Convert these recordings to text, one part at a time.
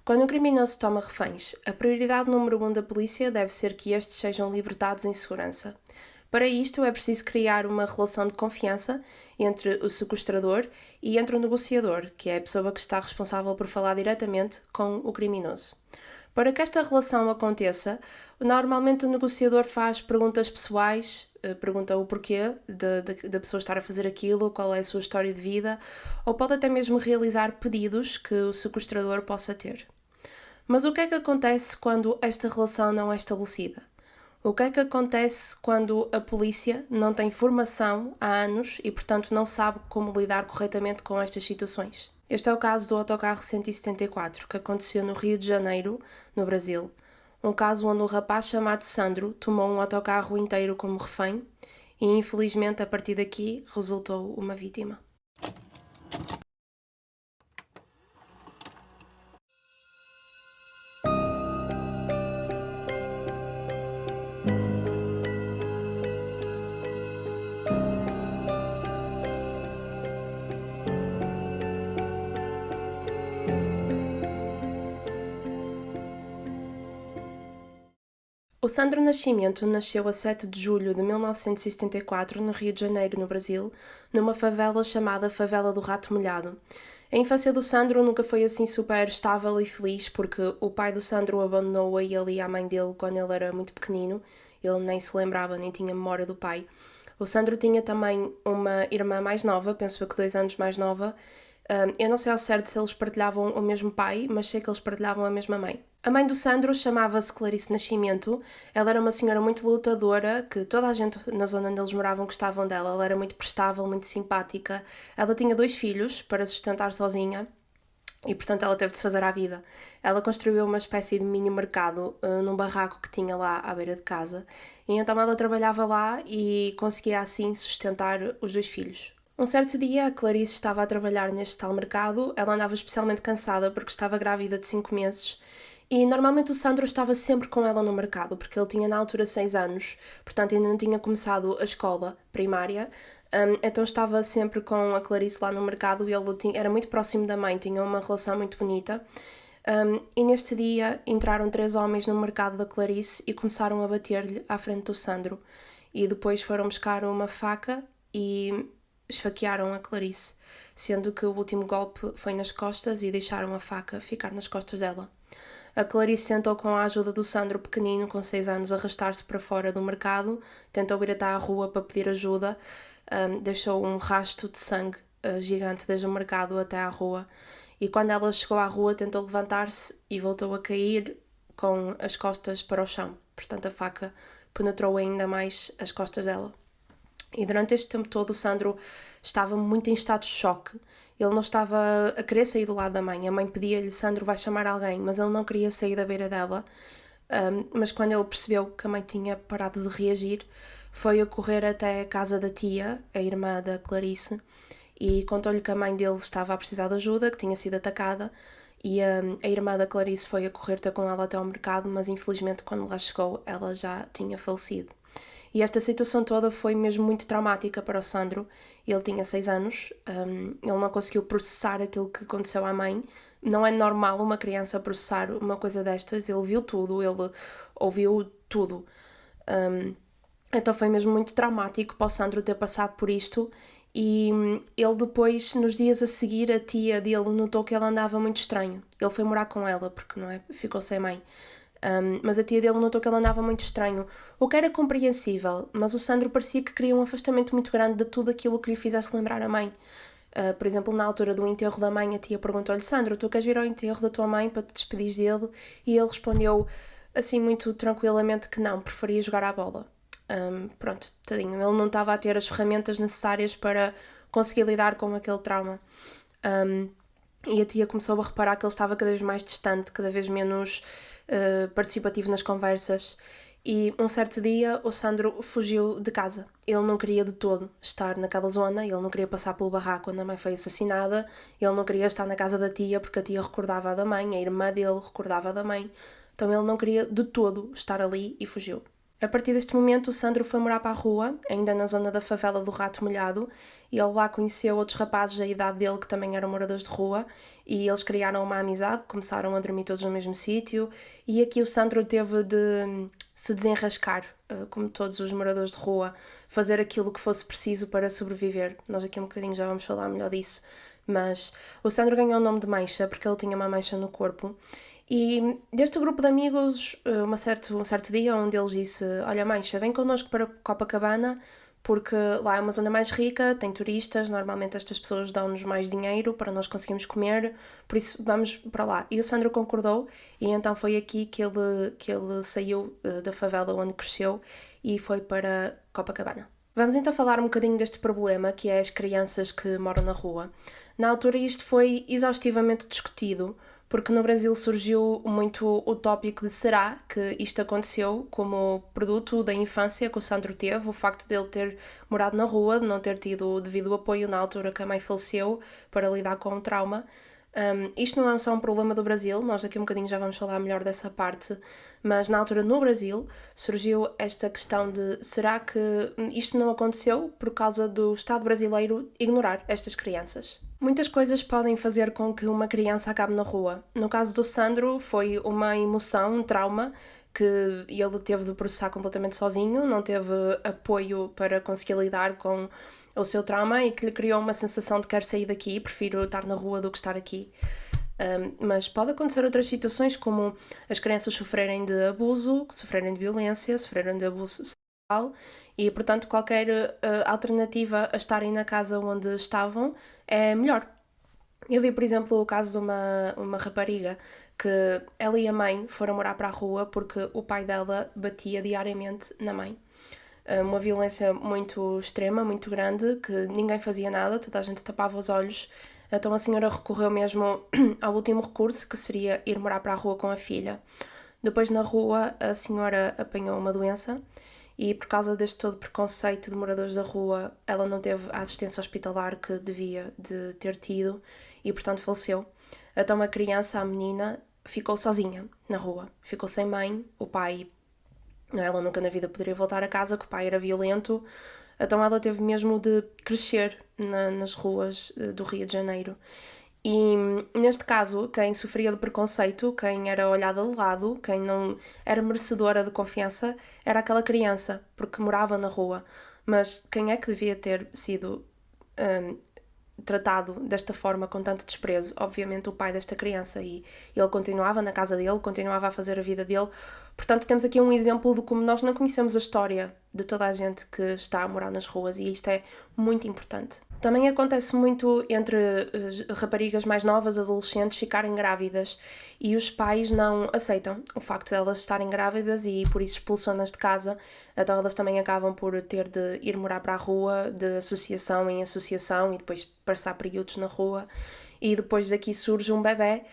Quando um criminoso toma reféns, a prioridade número 1 da polícia deve ser que estes sejam libertados em segurança. Para isto é preciso criar uma relação de confiança entre o sequestrador e entre o negociador, que é a pessoa que está responsável por falar diretamente com o criminoso. Para que esta relação aconteça, normalmente o negociador faz perguntas pessoais, pergunta o porquê da pessoa estar a fazer aquilo, qual é a sua história de vida, ou pode até mesmo realizar pedidos que o sequestrador possa ter. Mas o que é que acontece quando esta relação não é estabelecida? O que é que acontece quando a polícia não tem formação há anos e, portanto, não sabe como lidar corretamente com estas situações? Este é o caso do autocarro 174, que aconteceu no Rio de Janeiro, no Brasil. Um caso onde um rapaz chamado Sandro tomou um autocarro inteiro como refém e, infelizmente, a partir daqui, resultou uma vítima. O Sandro Nascimento nasceu a 7 de julho de 1974 no Rio de Janeiro, no Brasil, numa favela chamada Favela do Rato Molhado. A infância do Sandro nunca foi assim super estável e feliz porque o pai do Sandro abandonou a ele e a mãe dele quando ele era muito pequenino. Ele nem se lembrava, nem tinha memória do pai. O Sandro tinha também uma irmã mais nova, penso eu que 2 anos mais nova. Eu não sei ao certo se eles partilhavam o mesmo pai, mas sei que eles partilhavam a mesma mãe. A mãe do Sandro chamava-se Clarice Nascimento. Ela era uma senhora muito lutadora, que toda a gente na zona onde eles moravam gostavam dela. Ela era muito prestável, muito simpática. Ela tinha 2 filhos para sustentar sozinha e, portanto, ela teve de se fazer à vida. Ela construiu uma espécie de mini mercado num barraco que tinha lá à beira de casa. E então ela trabalhava lá e conseguia assim sustentar os 2 filhos. Um certo dia, a Clarice estava a trabalhar neste tal mercado. Ela andava especialmente cansada porque estava grávida de 5 meses. E normalmente o Sandro estava sempre com ela no mercado, porque ele tinha na altura 6 anos, portanto ainda não tinha começado a escola primária, então estava sempre com a Clarice lá no mercado e ele era muito próximo da mãe, tinha uma relação muito bonita. E neste dia entraram 3 homens no mercado da Clarice e começaram a bater-lhe à frente do Sandro. E depois foram buscar uma faca e esfaquearam a Clarice, sendo que o último golpe foi nas costas e deixaram a faca ficar nas costas dela. A Clarice tentou, com a ajuda do Sandro pequenino, com 6 anos, arrastar-se para fora do mercado, tentou ir até à rua para pedir ajuda, deixou um rasto de sangue gigante desde o mercado até à rua, e quando ela chegou à rua tentou levantar-se e voltou a cair com as costas para o chão. Portanto, a faca penetrou ainda mais as costas dela. E durante este tempo todo o Sandro estava muito em estado de choque. Ele não estava a querer sair do lado da mãe. A mãe pedia-lhe: Sandro, vai chamar alguém, mas ele não queria sair da beira dela. Mas quando ele percebeu que a mãe tinha parado de reagir, foi a correr até a casa da tia, a irmã da Clarice, e contou-lhe que a mãe dele estava a precisar de ajuda, que tinha sido atacada, e a irmã da Clarice foi a correr ter com ela até ao mercado, mas infelizmente quando lá chegou ela já tinha falecido. E esta situação toda foi mesmo muito traumática para o Sandro. Ele tinha 6 anos, ele não conseguiu processar aquilo que aconteceu à mãe. Não é normal uma criança processar uma coisa destas. Ele viu tudo, ele ouviu tudo. Então foi mesmo muito traumático para o Sandro ter passado por isto. E ele depois, nos dias a seguir, a tia dele notou que ele andava muito estranho. Ele foi morar com ela, porque não é, ficou sem mãe. Mas a tia dele notou que ele andava muito estranho, o que era compreensível, mas o Sandro parecia que queria um afastamento muito grande de tudo aquilo que lhe fizesse lembrar a mãe. Por exemplo, na altura do enterro da mãe, a tia perguntou-lhe: Sandro, tu queres vir ao enterro da tua mãe para te despedir dele? E ele respondeu, assim muito tranquilamente, que não, preferia jogar à bola. Pronto, tadinho, ele não estava a ter as ferramentas necessárias para conseguir lidar com aquele trauma. E a tia começou a reparar que ele estava cada vez mais distante, cada vez menos participativo nas conversas. E um certo dia o Sandro fugiu de casa. Ele não queria de todo estar naquela zona, ele não queria passar pelo barraco quando a mãe foi assassinada, ele não queria estar na casa da tia porque a tia recordava da mãe, a irmã dele recordava da mãe. Então ele não queria de todo estar ali e fugiu. A partir deste momento, o Sandro foi morar para a rua, ainda na zona da favela do Rato Molhado, e ele lá conheceu outros rapazes da idade dele que também eram moradores de rua, e eles criaram uma amizade, começaram a dormir todos no mesmo sítio, e aqui o Sandro teve de se desenrascar, como todos os moradores de rua, fazer aquilo que fosse preciso para sobreviver. Nós aqui um bocadinho já vamos falar melhor disso, mas o Sandro ganhou o nome de Mancha porque ele tinha uma mancha no corpo. E deste grupo de amigos, um certo dia, um deles disse: Olha, Mancha, vem connosco para Copacabana, porque lá é uma zona mais rica, tem turistas, normalmente estas pessoas dão-nos mais dinheiro para nós conseguirmos comer, por isso vamos para lá. E o Sandro concordou, e então foi aqui que ele saiu da favela onde cresceu e foi para Copacabana. Vamos então falar um bocadinho deste problema, que é as crianças que moram na rua. Na altura isto foi exaustivamente discutido, porque no Brasil surgiu muito o tópico de será que isto aconteceu como produto da infância que o Sandro teve, o facto de ele ter morado na rua, de não ter tido o devido apoio na altura que a mãe faleceu para lidar com o trauma. Isto não é só um problema do Brasil, nós daqui um bocadinho já vamos falar melhor dessa parte, mas na altura no Brasil surgiu esta questão de será que isto não aconteceu por causa do Estado brasileiro ignorar estas crianças? Muitas coisas podem fazer com que uma criança acabe na rua. No caso do Sandro, foi uma emoção, um trauma, que ele teve de processar completamente sozinho, não teve apoio para conseguir lidar com o seu trauma e que lhe criou uma sensação de quero sair daqui, prefiro estar na rua do que estar aqui. Mas pode acontecer outras situações, como as crianças sofrerem de abuso, sofrerem de violência, sofrerem de abuso sexual e, portanto, qualquer alternativa a estarem na casa onde estavam é melhor. Eu vi, por exemplo, o caso de uma rapariga que ela e a mãe foram morar para a rua porque o pai dela batia diariamente na mãe. Uma violência muito extrema, muito grande, que ninguém fazia nada, toda a gente tapava os olhos. Então a senhora recorreu mesmo ao último recurso, que seria ir morar para a rua com a filha. Depois na rua a senhora apanhou uma doença e por causa deste todo preconceito de moradores da rua, ela não teve a assistência hospitalar que devia de ter tido e portanto faleceu. Então a criança, a menina, ficou sozinha na rua, ficou sem mãe, o pai, ela nunca na vida poderia voltar a casa, que o pai era violento, então ela teve mesmo de crescer nas ruas do Rio de Janeiro. E neste caso, quem sofria de preconceito, quem era olhada de lado, quem não era merecedora de confiança, era aquela criança, porque morava na rua. Mas quem é que devia ter sido tratado desta forma, com tanto desprezo? Obviamente o pai desta criança, e ele continuava na casa dele, continuava a fazer a vida dele. Portanto, temos aqui um exemplo de como nós não conhecemos a história de toda a gente que está a morar nas ruas, e isto é muito importante. Também acontece muito entre raparigas mais novas, adolescentes, ficarem grávidas e os pais não aceitam o facto de elas estarem grávidas e por isso expulsam-nas de casa. Então elas também acabam por ter de ir morar para a rua, de associação em associação, e depois passar períodos na rua. E depois daqui surge um bebé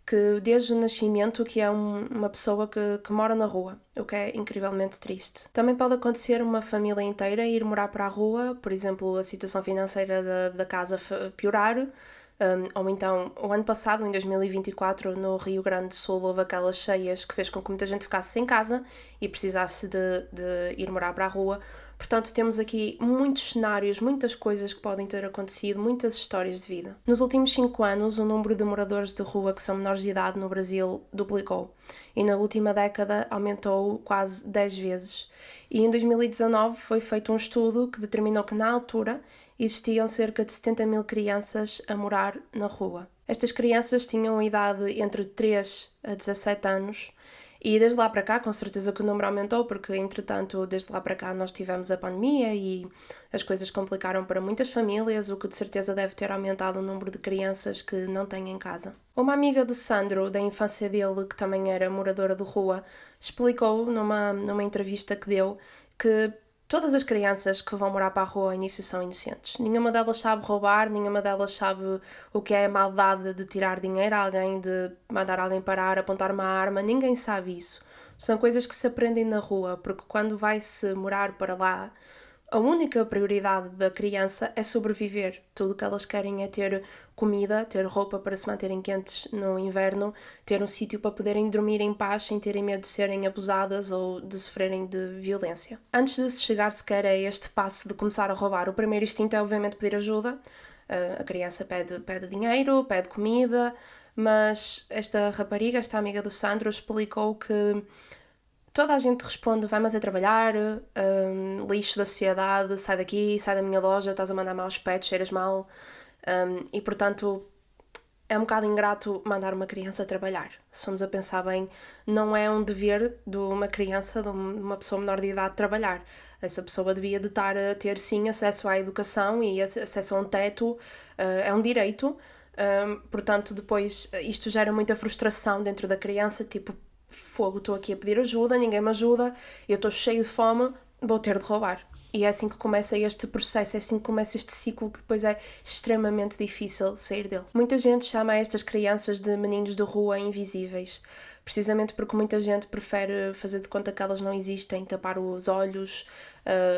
que desde o nascimento que é uma pessoa que mora na rua, o que é incrivelmente triste. Também pode acontecer uma família inteira ir morar para a rua, por exemplo, a situação financeira da casa piorar, ou então, o ano passado, em 2024, no Rio Grande do Sul, houve aquelas cheias que fez com que muita gente ficasse sem casa e precisasse de ir morar para a rua. Portanto, temos aqui muitos cenários, muitas coisas que podem ter acontecido, muitas histórias de vida. Nos últimos 5 anos, o número de moradores de rua que são menores de idade no Brasil duplicou e na última década aumentou quase 10 vezes. E em 2019 foi feito um estudo que determinou que na altura existiam cerca de 70 mil crianças a morar na rua. Estas crianças tinham a idade entre 3 a 17 anos. E desde lá para cá, com certeza que o número aumentou, porque entretanto, desde lá para cá nós tivemos a pandemia e as coisas complicaram para muitas famílias, o que de certeza deve ter aumentado o número de crianças que não têm em casa. Uma amiga do Sandro, da infância dele, que também era moradora de rua, explicou numa entrevista que deu que todas as crianças que vão morar para a rua ao início são inocentes. Nenhuma delas sabe roubar, nenhuma delas sabe o que é a maldade de tirar dinheiro a alguém, de mandar alguém parar, apontar uma arma. Ninguém sabe isso. São coisas que se aprendem na rua, porque quando vai-se morar para lá, A única prioridade da criança é sobreviver. Tudo o que elas querem é ter comida, ter roupa para se manterem quentes no inverno, ter um sítio para poderem dormir em paz sem terem medo de serem abusadas ou de sofrerem de violência. Antes de se chegar sequer a este passo de começar a roubar, o primeiro instinto é obviamente pedir ajuda. A criança pede dinheiro, pede comida, mas esta rapariga, esta amiga do Sandro, explicou que toda a gente responde, vai mais a trabalhar, lixo da sociedade, sai daqui, sai da minha loja, estás a mandar maus pets, cheiras mal. E portanto é um bocado ingrato mandar uma criança trabalhar. Se formos a pensar bem, não é um dever de uma criança, de uma pessoa menor de idade trabalhar. Essa pessoa devia de estar a ter sim acesso à educação e acesso a um teto, é um direito. Portanto, depois isto gera muita frustração dentro da criança, tipo, fogo, estou aqui a pedir ajuda, ninguém me ajuda, eu estou cheio de fome, vou ter de roubar. E é assim que começa este processo, é assim que começa este ciclo que depois é extremamente difícil sair dele. Muita gente chama estas crianças de meninos de rua invisíveis, precisamente porque muita gente prefere fazer de conta que elas não existem, tapar os olhos,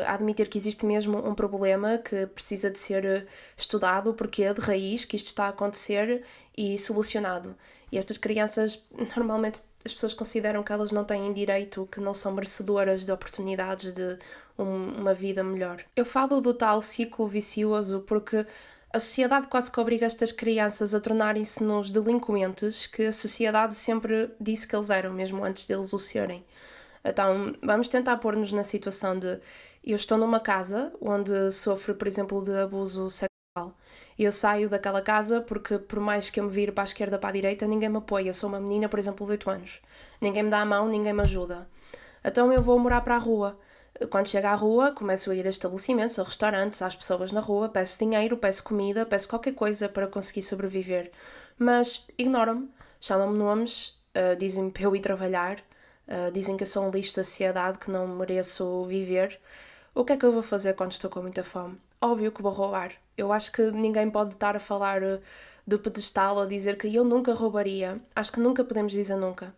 admitir que existe mesmo um problema que precisa de ser estudado, o porquê de raiz que isto está a acontecer e solucionado. E estas crianças, normalmente as pessoas consideram que elas não têm direito, que não são merecedoras de oportunidades de uma vida melhor. Eu falo do tal ciclo vicioso porque a sociedade quase que obriga estas crianças a tornarem-se nos delinquentes que a sociedade sempre disse que eles eram, mesmo antes deles o serem. Então, vamos tentar pôr-nos na situação de eu estou numa casa onde sofro, por exemplo, de abuso sexual. Eu saio daquela casa porque, por mais que eu me vire para a esquerda, para a direita, ninguém me apoia. Eu sou uma menina, por exemplo, de 8 anos. Ninguém me dá a mão, ninguém me ajuda. Então eu vou morar para a rua. Quando chego à rua, começo a ir a estabelecimentos, a restaurantes, às pessoas na rua, peço dinheiro, peço comida, peço qualquer coisa para conseguir sobreviver. Mas ignoram-me, chamam-me nomes, dizem-me para eu ir trabalhar, dizem que eu sou um lixo da sociedade, que não mereço viver. O que é que eu vou fazer quando estou com muita fome? Óbvio que vou roubar. Eu acho que ninguém pode estar a falar do pedestal, a dizer que eu nunca roubaria. Acho que nunca podemos dizer nunca.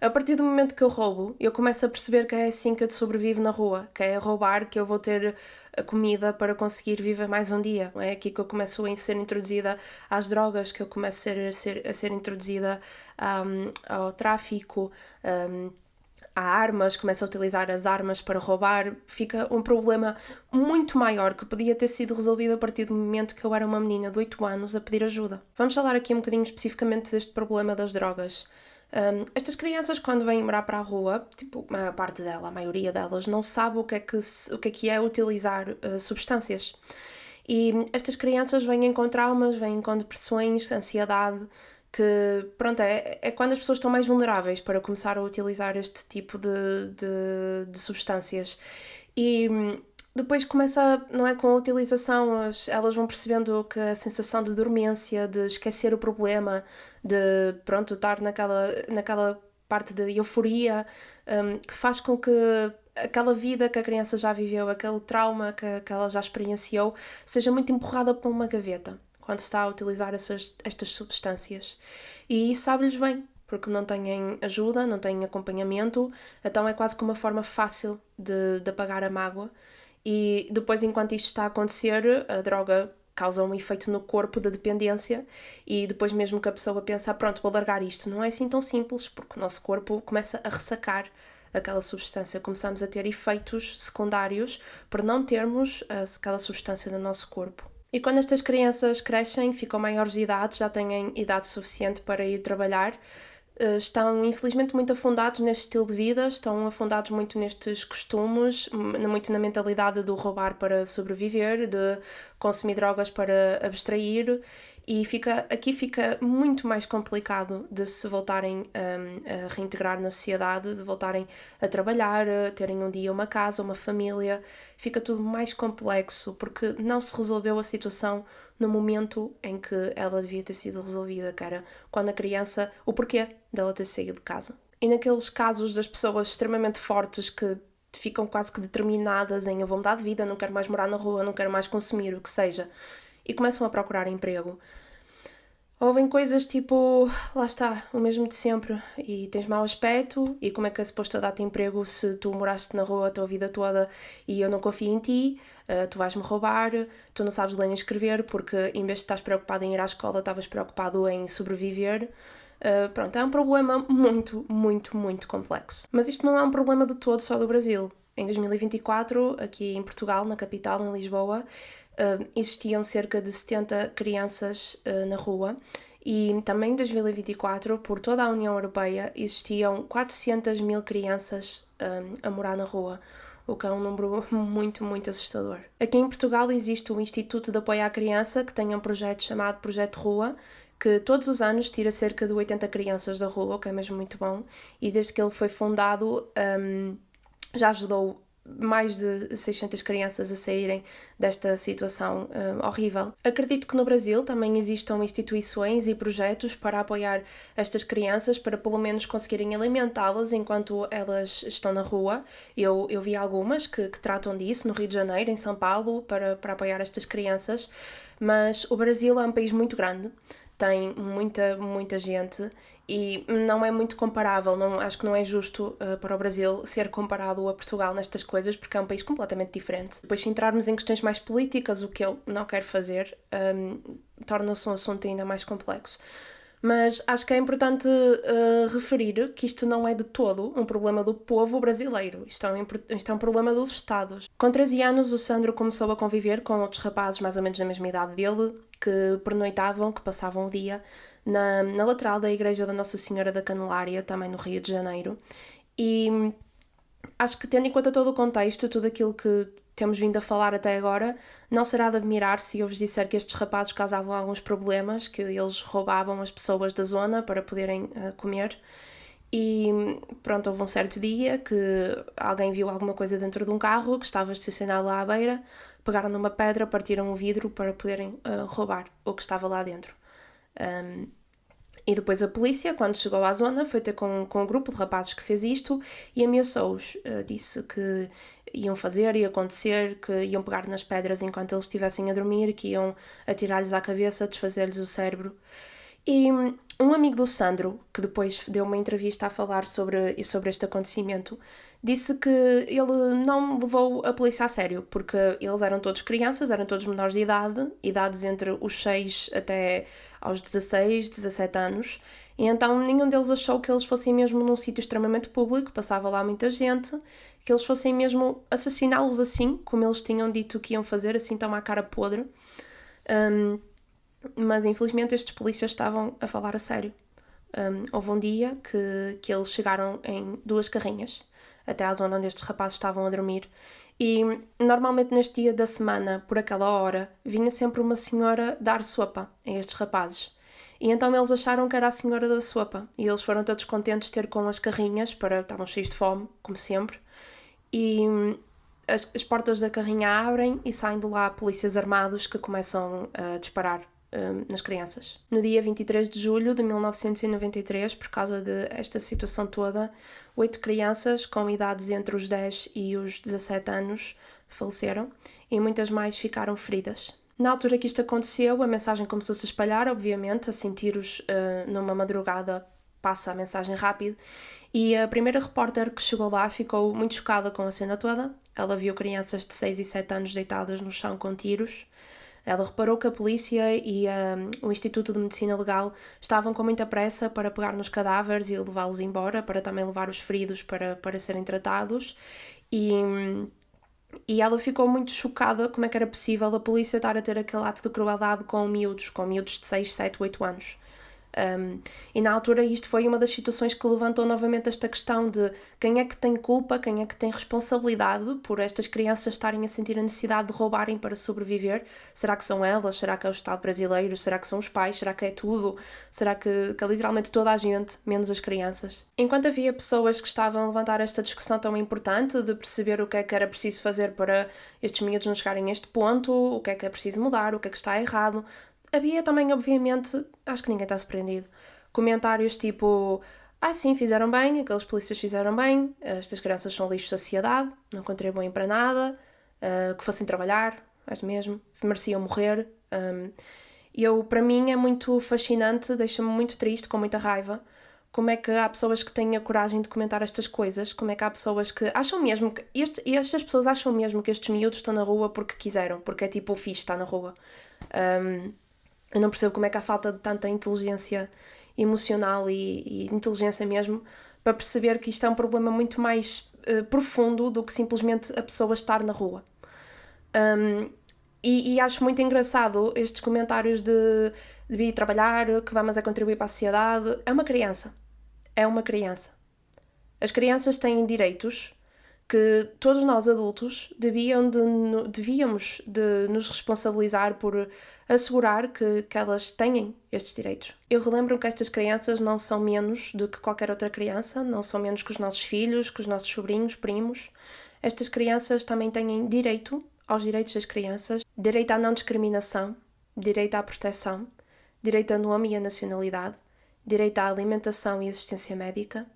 A partir do momento que eu roubo, eu começo a perceber que é assim que eu sobrevivo na rua, que é roubar que eu vou ter a comida para conseguir viver mais um dia. É aqui que eu começo a ser introduzida às drogas, que eu começo a ser introduzida ao tráfico, a armas, começo a utilizar as armas para roubar. Fica um problema muito maior que podia ter sido resolvido a partir do momento que eu era uma menina de 8 anos a pedir ajuda. Vamos falar aqui um bocadinho especificamente deste problema das drogas. Estas crianças, quando vêm morar para a rua, tipo, a parte dela, a maioria delas, não sabe o que é que é utilizar substâncias. E estas crianças vêm com traumas, vêm com depressões, ansiedade, que, pronto, é quando as pessoas estão mais vulneráveis para começar a utilizar este tipo de substâncias. E depois começa, não é, com a utilização, elas vão percebendo que a sensação de dormência, de esquecer o problema, de, pronto, estar naquela parte de euforia, que faz com que aquela vida que a criança já viveu, aquele trauma que ela já experienciou, seja muito empurrada para uma gaveta, quando se está a utilizar estas substâncias. E isso sabe-lhes bem, porque não têm ajuda, não têm acompanhamento, então é quase que uma forma fácil de apagar a mágoa. E depois, enquanto isto está a acontecer, a droga causa um efeito no corpo de dependência e depois mesmo que a pessoa pensa, pronto, vou largar isto, não é assim tão simples, porque o nosso corpo começa a ressacar aquela substância, começamos a ter efeitos secundários por não termos aquela substância no nosso corpo. E quando estas crianças crescem, ficam maiores de idade, já têm idade suficiente para ir trabalhar, estão infelizmente muito afundados neste estilo de vida, estão afundados muito nestes costumes, muito na mentalidade do roubar para sobreviver, de consumir drogas para abstrair, e aqui fica muito mais complicado de se voltarem a reintegrar na sociedade, de voltarem a trabalhar, a terem um dia uma casa, uma família. Fica tudo mais complexo porque não se resolveu a situação no momento em que ela devia ter sido resolvida, que era quando a criança, o porquê dela ter saído de casa. E naqueles casos das pessoas extremamente fortes que ficam quase que determinadas em eu vou mudar de vida, não quero mais morar na rua, não quero mais consumir, o que seja, e começam a procurar emprego. Ouvem coisas tipo, lá está, o mesmo de sempre, e tens mau aspecto, e como é que é suposto dar-te emprego se tu moraste na rua a tua vida toda e eu não confio em ti, tu vais-me roubar, tu não sabes ler nem escrever porque em vez de estás preocupado em ir à escola, estavas preocupado em sobreviver. Pronto, é um problema muito, muito, muito complexo. Mas isto não é um problema de todo só do Brasil. Em 2024, aqui em Portugal, na capital, em Lisboa, existiam cerca de 70 crianças na rua e também em 2024, por toda a União Europeia, existiam 400 mil crianças a morar na rua, o que é um número muito, muito assustador. Aqui em Portugal existe o Instituto de Apoio à Criança, que tem um projeto chamado Projeto Rua, que todos os anos tira cerca de 80 crianças da rua, o que é mesmo muito bom, e desde que ele foi fundado já ajudou mais de 600 crianças a saírem desta situação horrível. Acredito que no Brasil também existam instituições e projetos para apoiar estas crianças, para pelo menos conseguirem alimentá-las enquanto elas estão na rua. Eu vi algumas que tratam disso, no Rio de Janeiro, em São Paulo, para apoiar estas crianças, mas o Brasil é um país muito grande, tem muita, muita gente e não é muito comparável, acho que não é justo para o Brasil ser comparado a Portugal nestas coisas, porque é um país completamente diferente. Depois, se entrarmos em questões mais políticas, o que eu não quero fazer, torna-se um assunto ainda mais complexo. Mas acho que é importante referir que isto não é de todo um problema do povo brasileiro. Isto é um problema dos Estados. Com 13 anos, o Sandro começou a conviver com outros rapazes mais ou menos da mesma idade dele, que pernoitavam, que passavam o dia na lateral da Igreja da Nossa Senhora da Canelária, também no Rio de Janeiro. E acho que, tendo em conta todo o contexto, tudo aquilo que temos vindo a falar até agora, não será de admirar se eu vos disser que estes rapazes causavam alguns problemas, que eles roubavam as pessoas da zona para poderem comer. E pronto, houve um certo dia que alguém viu alguma coisa dentro de um carro que estava estacionado lá à beira, pegaram numa pedra, partiram o vidro para poderem roubar o que estava lá dentro. E depois a polícia, quando chegou à zona, foi ter com um grupo de rapazes que fez isto e ameaçou-os. Disse que iam fazer e acontecer, que iam pegar nas pedras enquanto eles estivessem a dormir, que iam atirar-lhes à cabeça, desfazer-lhes o cérebro. E um amigo do Sandro, que depois deu uma entrevista a falar sobre este acontecimento, disse que ele não levou a polícia a sério, porque eles eram todos crianças, eram todos menores de idade, idades entre os 6 até aos 16, 17 anos, e então nenhum deles achou que eles fossem mesmo num sítio extremamente público, passava lá muita gente, que eles fossem mesmo assassiná-los assim, como eles tinham dito que iam fazer, assim tão à cara podre. Mas infelizmente estes polícias estavam a falar a sério. Houve um dia que eles chegaram em 2 carrinhas até à zona onde estes rapazes estavam a dormir e normalmente neste dia da semana, por aquela hora, vinha sempre uma senhora dar sopa a estes rapazes. E então eles acharam que era a senhora da sopa e eles foram todos contentes de ter com as carrinhas, estavam cheios de fome, como sempre, e as portas da carrinha abrem e saem de lá polícias armados que começam a disparar nas crianças. No dia 23 de julho de 1993, por causa de esta situação toda, 8 crianças com idades entre os 10 e os 17 anos faleceram e muitas mais ficaram feridas. Na altura que isto aconteceu, a mensagem começou-se a espalhar, obviamente, assim tiros numa madrugada passa a mensagem rápido, e a primeira repórter que chegou lá ficou muito chocada com a cena toda. Ela viu crianças de 6 e 7 anos deitadas no chão com tiros. Ela reparou que a polícia e o Instituto de Medicina Legal estavam com muita pressa para pegar nos cadáveres e levá-los embora, para também levar os feridos para serem tratados. E ela ficou muito chocada como é que era possível a polícia estar a ter aquele ato de crueldade com miúdos de 6, 7, 8 anos. E na altura isto foi uma das situações que levantou novamente esta questão de quem é que tem culpa, quem é que tem responsabilidade por estas crianças estarem a sentir a necessidade de roubarem para sobreviver. Será que são elas? Será que é o Estado brasileiro? Será que são os pais? Será que é tudo? Será que é literalmente toda a gente, menos as crianças? Enquanto havia pessoas que estavam a levantar esta discussão tão importante de perceber o que é que era preciso fazer para estes miúdos não chegarem a este ponto, o que é preciso mudar, o que é que está errado, havia também, obviamente, acho que ninguém está surpreendido, comentários tipo: sim, fizeram bem, aqueles polícias fizeram bem, estas crianças são lixo de sociedade, não contribuem para nada, que fossem trabalhar, mesmo, mereciam morrer. Para mim é muito fascinante, deixa-me muito triste, com muita raiva, como é que há pessoas que têm a coragem de comentar estas coisas, como é que há pessoas que acham mesmo que... estas pessoas acham mesmo que estes miúdos estão na rua porque quiseram, porque é tipo o fixe estar na rua. Eu não percebo como é que há falta de tanta inteligência emocional e inteligência mesmo para perceber que isto é um problema muito mais profundo do que simplesmente a pessoa estar na rua. E acho muito engraçado estes comentários de ir trabalhar, que vamos a contribuir para a sociedade. É uma criança. É uma criança. As crianças têm direitos que todos nós adultos devíamos de nos responsabilizar por assegurar que elas têm estes direitos. Eu relembro que estas crianças não são menos do que qualquer outra criança, não são menos que os nossos filhos, que os nossos sobrinhos, primos. Estas crianças também têm direito aos direitos das crianças, direito à não discriminação, direito à proteção, direito ao nome e à nacionalidade, direito à alimentação e assistência médica,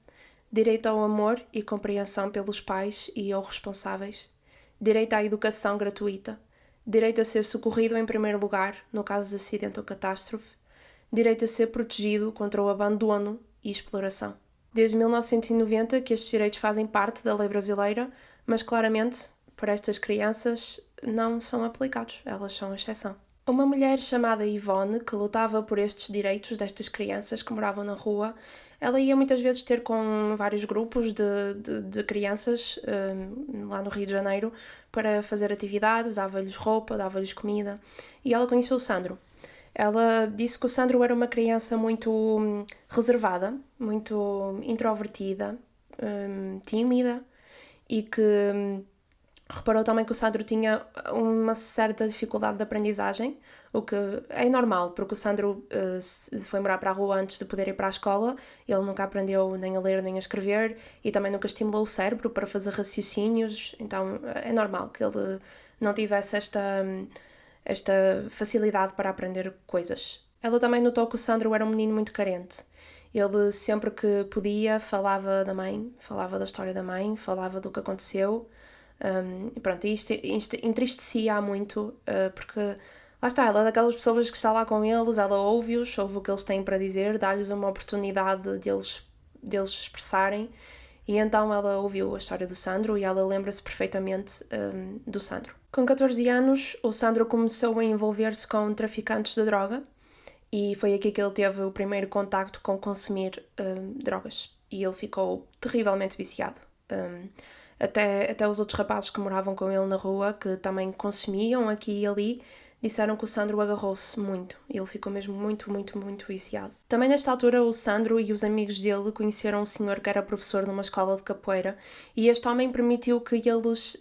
direito ao amor e compreensão pelos pais e ou responsáveis, direito à educação gratuita, direito a ser socorrido em primeiro lugar no caso de acidente ou catástrofe, direito a ser protegido contra o abandono e exploração. Desde 1990 que estes direitos fazem parte da lei brasileira, mas claramente, para estas crianças, não são aplicados, elas são a exceção. Uma mulher chamada Yvonne, que lutava por estes direitos destas crianças que moravam na rua, ela ia muitas vezes ter com vários grupos de crianças lá no Rio de Janeiro para fazer atividades, dava-lhes roupa, dava-lhes comida, e ela conheceu o Sandro. Ela disse que o Sandro era uma criança muito reservada, muito introvertida, tímida, e que reparou também que o Sandro tinha uma certa dificuldade de aprendizagem, o que é normal, porque o Sandro foi morar para a rua antes de poder ir para a escola, ele nunca aprendeu nem a ler nem a escrever e também nunca estimulou o cérebro para fazer raciocínios, então é normal que ele não tivesse esta facilidade para aprender coisas. Ela também notou que o Sandro era um menino muito carente. Ele sempre que podia falava da mãe, falava da história da mãe, falava do que aconteceu. Pronto, isto entristecia muito, porque lá está, ela é daquelas pessoas que está lá com eles, ela ouve-os, ouve o que eles têm para dizer, dá-lhes uma oportunidade de eles expressarem, e então ela ouviu a história do Sandro e ela lembra-se perfeitamente do Sandro. Com 14 anos, o Sandro começou a envolver-se com traficantes de droga e foi aqui que ele teve o primeiro contacto com consumir drogas e ele ficou terrivelmente viciado. Até os outros rapazes que moravam com ele na rua, que também consumiam aqui e ali, disseram que o Sandro agarrou-se muito. Ele ficou mesmo muito, muito, muito viciado. Também nesta altura o Sandro e os amigos dele conheceram um senhor que era professor numa escola de capoeira e este homem permitiu que eles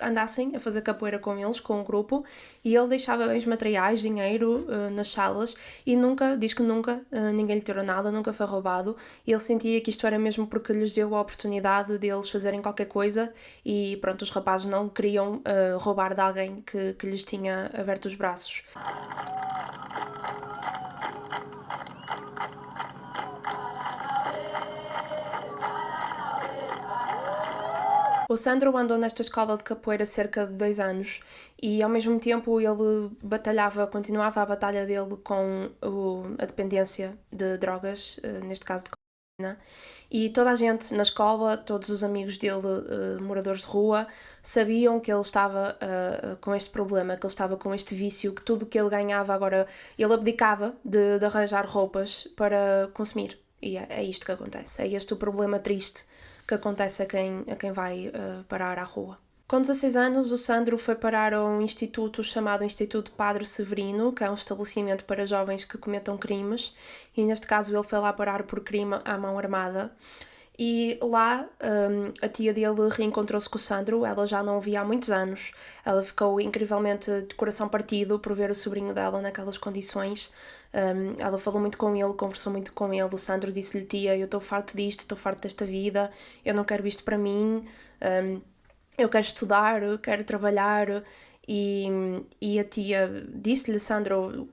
andassem a fazer capoeira com eles, com um grupo, e ele deixava bens materiais, dinheiro nas salas e diz que nunca ninguém lhe tirou nada, nunca foi roubado, e ele sentia que isto era mesmo porque lhes deu a oportunidade de eles fazerem qualquer coisa e pronto, os rapazes não queriam roubar de alguém que lhes tinha aberto os braços. O Sandro andou nesta escola de capoeira cerca de 2 anos e ao mesmo tempo ele continuava a batalha dele com a dependência de drogas, neste caso de cocaína, e toda a gente na escola, todos os amigos dele, moradores de rua, sabiam que ele estava com este problema, que ele estava com este vício, que tudo o que ele ganhava agora, ele abdicava de arranjar roupas para consumir. E é isto que acontece, é este o problema triste que acontece a quem vai parar à rua. Com 16 anos, o Sandro foi parar a um instituto chamado Instituto Padre Severino, que é um estabelecimento para jovens que cometam crimes, e neste caso ele foi lá parar por crime à mão armada. E lá a tia dele reencontrou-se com o Sandro, ela já não o via há muitos anos, ela ficou incrivelmente de coração partido por ver o sobrinho dela naquelas condições. Ela falou muito com ele, conversou muito com ele. O Sandro disse-lhe: tia, eu estou farto disto, estou farto desta vida, eu não quero isto para mim, eu quero estudar, eu quero trabalhar. e a tia disse-lhe: Sandro,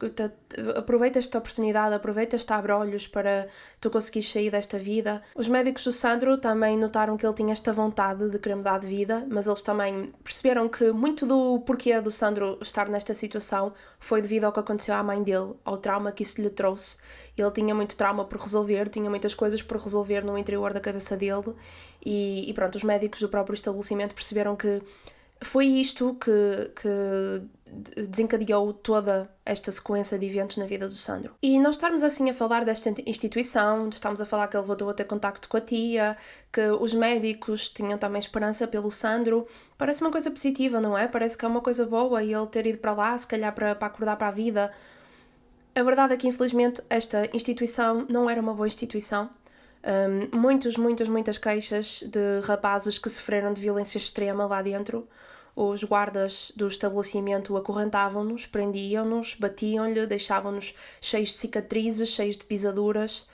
aproveita esta oportunidade, aproveita este abre-olhos para tu conseguires sair desta vida. Os médicos do Sandro também notaram que ele tinha esta vontade de querer mudar de vida, mas eles também perceberam que muito do porquê do Sandro estar nesta situação foi devido ao que aconteceu à mãe dele, ao trauma que isso lhe trouxe. Ele tinha muito trauma por resolver, tinha muitas coisas por resolver no interior da cabeça dele e pronto, os médicos do próprio estabelecimento perceberam que foi isto que desencadeou toda esta sequência de eventos na vida do Sandro. E nós estarmos assim a falar desta instituição, estamos a falar que ele voltou a ter contacto com a tia, que os médicos tinham também esperança pelo Sandro, parece uma coisa positiva, não é? Parece que é uma coisa boa e ele ter ido para lá, se calhar para acordar para a vida. A verdade é que, infelizmente, esta instituição não era uma boa instituição. Muitas queixas de rapazes que sofreram de violência extrema lá dentro. Os guardas do estabelecimento acorrentavam-nos, prendiam-nos, batiam-lhe, deixavam-nos cheios de cicatrizes, cheios de pisaduras.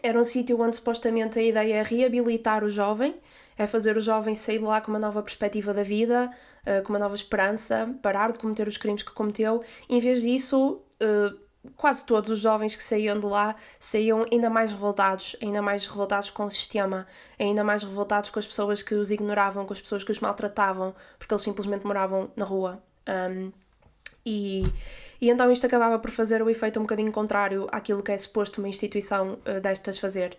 Era um sítio onde supostamente a ideia é reabilitar o jovem, é fazer o jovem sair de lá com uma nova perspectiva da vida, com uma nova esperança, parar de cometer os crimes que cometeu. Em vez disso, quase todos os jovens que saíam de lá saíam ainda mais revoltados com o sistema, ainda mais revoltados com as pessoas que os ignoravam, com as pessoas que os maltratavam, porque eles simplesmente moravam na rua. E então isto acabava por fazer o efeito um bocadinho contrário àquilo que é suposto uma instituição destas fazer.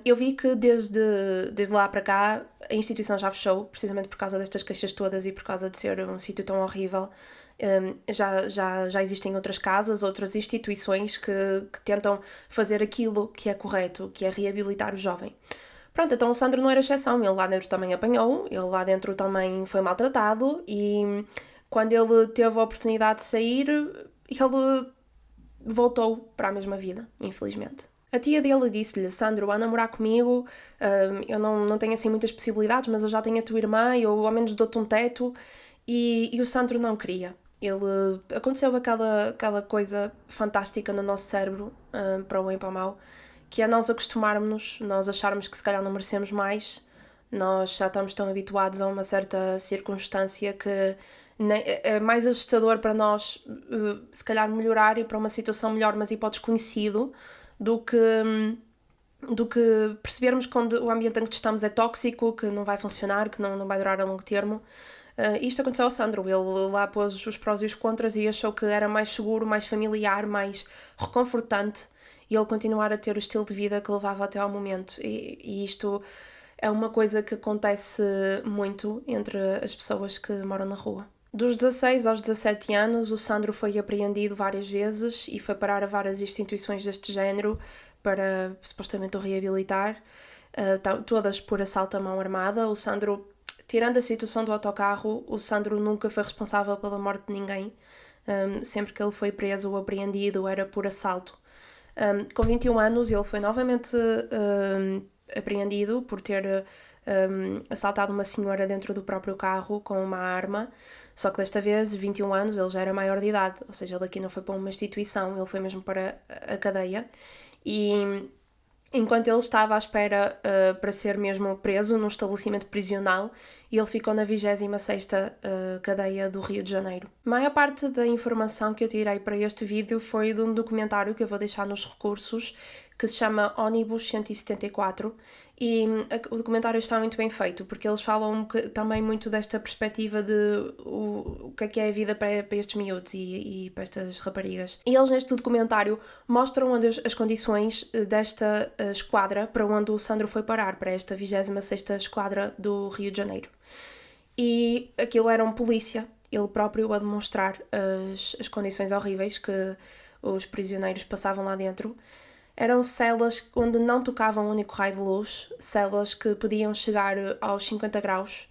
Eu vi que desde lá para cá a instituição já fechou, precisamente por causa destas queixas todas e por causa de ser um sítio tão horrível. Já existem outras casas, outras instituições que tentam fazer aquilo que é correto, que é reabilitar o jovem. Pronto, então o Sandro não era exceção, ele lá dentro também apanhou, ele lá dentro também foi maltratado e quando ele teve a oportunidade de sair, ele voltou para a mesma vida, infelizmente. A tia dele disse-lhe: Sandro, a namorar comigo, eu não tenho assim muitas possibilidades, mas eu já tenho a tua irmã, eu ao menos dou-te um teto, e o Sandro não queria. Aconteceu aquela coisa fantástica no nosso cérebro, para o bem e para o mal, que é nós acostumarmos-nos, nós acharmos que se calhar não merecemos mais, nós já estamos tão habituados a uma certa circunstância que é mais assustador para nós, se calhar melhorar e para uma situação melhor, mas ir para o desconhecido, do que percebermos quando o ambiente em que estamos é tóxico, que não vai funcionar, que não vai durar a longo termo. Isto aconteceu ao Sandro, ele lá pôs os prós e os contras e achou que era mais seguro, mais familiar, mais reconfortante e ele continuar a ter o estilo de vida que levava até ao momento. E isto é uma coisa que acontece muito entre as pessoas que moram na rua. Dos 16 aos 17 anos, o Sandro foi apreendido várias vezes e foi parar a várias instituições deste género para supostamente o reabilitar, todas por assalto à mão armada. O Sandro, tirando a situação do autocarro, o Sandro nunca foi responsável pela morte de ninguém. Sempre que ele foi preso ou apreendido era por assalto. Com 21 anos ele foi novamente apreendido por ter assaltado uma senhora dentro do próprio carro com uma arma, só que desta vez, 21 anos, ele já era maior de idade, ou seja, ele aqui não foi para uma instituição, ele foi mesmo para a cadeia. E enquanto ele estava à espera para ser mesmo preso num estabelecimento prisional, ele ficou na 26ª cadeia do Rio de Janeiro. A maior parte da informação que eu tirei para este vídeo foi de um documentário que eu vou deixar nos recursos, que se chama Ônibus 174, e o documentário está muito bem feito, porque eles falam também muito desta perspectiva de o que é a vida para estes miúdos e para estas raparigas. E eles neste documentário mostram as condições desta esquadra para onde o Sandro foi parar, para esta 26ª esquadra do Rio de Janeiro. E aquilo era um polícia, ele próprio a demonstrar as condições horríveis que os prisioneiros passavam lá dentro. Eram celas onde não tocavam um único raio de luz, celas que podiam chegar aos 50 graus,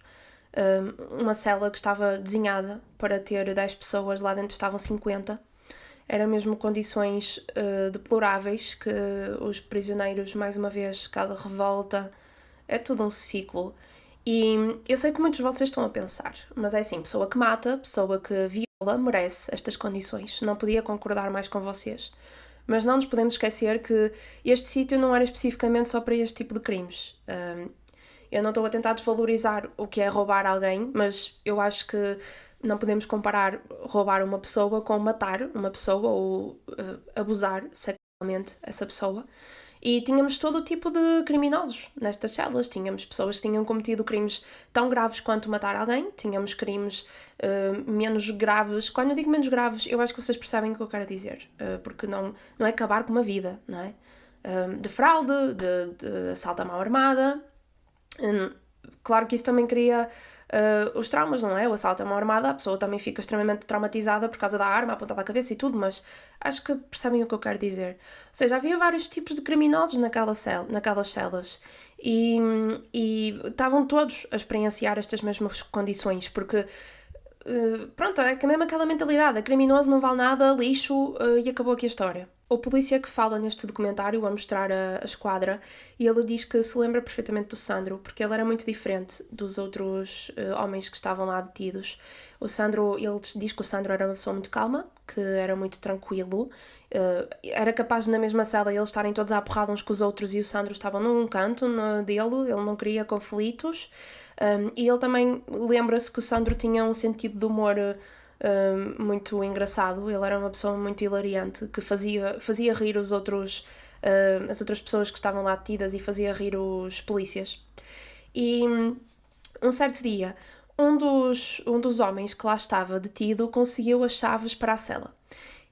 uma cela que estava desenhada para ter 10 pessoas, lá dentro estavam 50. Eram mesmo condições deploráveis que os prisioneiros, mais uma vez, cada revolta, é tudo um ciclo. E eu sei que muitos de vocês estão a pensar, mas é assim, pessoa que mata, pessoa que viola, merece estas condições. Não podia concordar mais com vocês. Mas não nos podemos esquecer que este sítio não era especificamente só para este tipo de crimes. Eu não estou a tentar desvalorizar o que é roubar alguém, mas eu acho que não podemos comparar roubar uma pessoa com matar uma pessoa ou abusar sexualmente essa pessoa. E tínhamos todo o tipo de criminosos nestas celas. Tínhamos pessoas que tinham cometido crimes tão graves quanto matar alguém. Tínhamos crimes menos graves. Quando eu digo menos graves, eu acho que vocês percebem o que eu quero dizer. Porque não é acabar com uma vida, não é? De fraude, de assalto à mão armada. Claro que isso também cria os traumas, não é? O assalto à mão armada, a pessoa também fica extremamente traumatizada por causa da arma apontada à cabeça e tudo, mas acho que percebem o que eu quero dizer. Ou seja, havia vários tipos de criminosos naquelas celas e estavam todos a experienciar estas mesmas condições, porque pronto, é que mesmo aquela mentalidade, é criminoso, não vale nada, lixo, e acabou aqui a história. O polícia que fala neste documentário a mostrar a esquadra, e ele diz que se lembra perfeitamente do Sandro, porque ele era muito diferente dos outros homens que estavam lá detidos. Ele diz que o Sandro era uma pessoa muito calma, que era muito tranquilo, era capaz de, na mesma cela, eles estarem todos à porrada uns com os outros e o Sandro estava num canto dele, ele não queria conflitos. E ele também lembra-se que o Sandro tinha um sentido de humor muito engraçado. Ele era uma pessoa muito hilariante, que fazia rir as outras pessoas que estavam lá detidas e fazia rir os polícias. E um certo dia, um dos homens que lá estava detido conseguiu as chaves para a cela.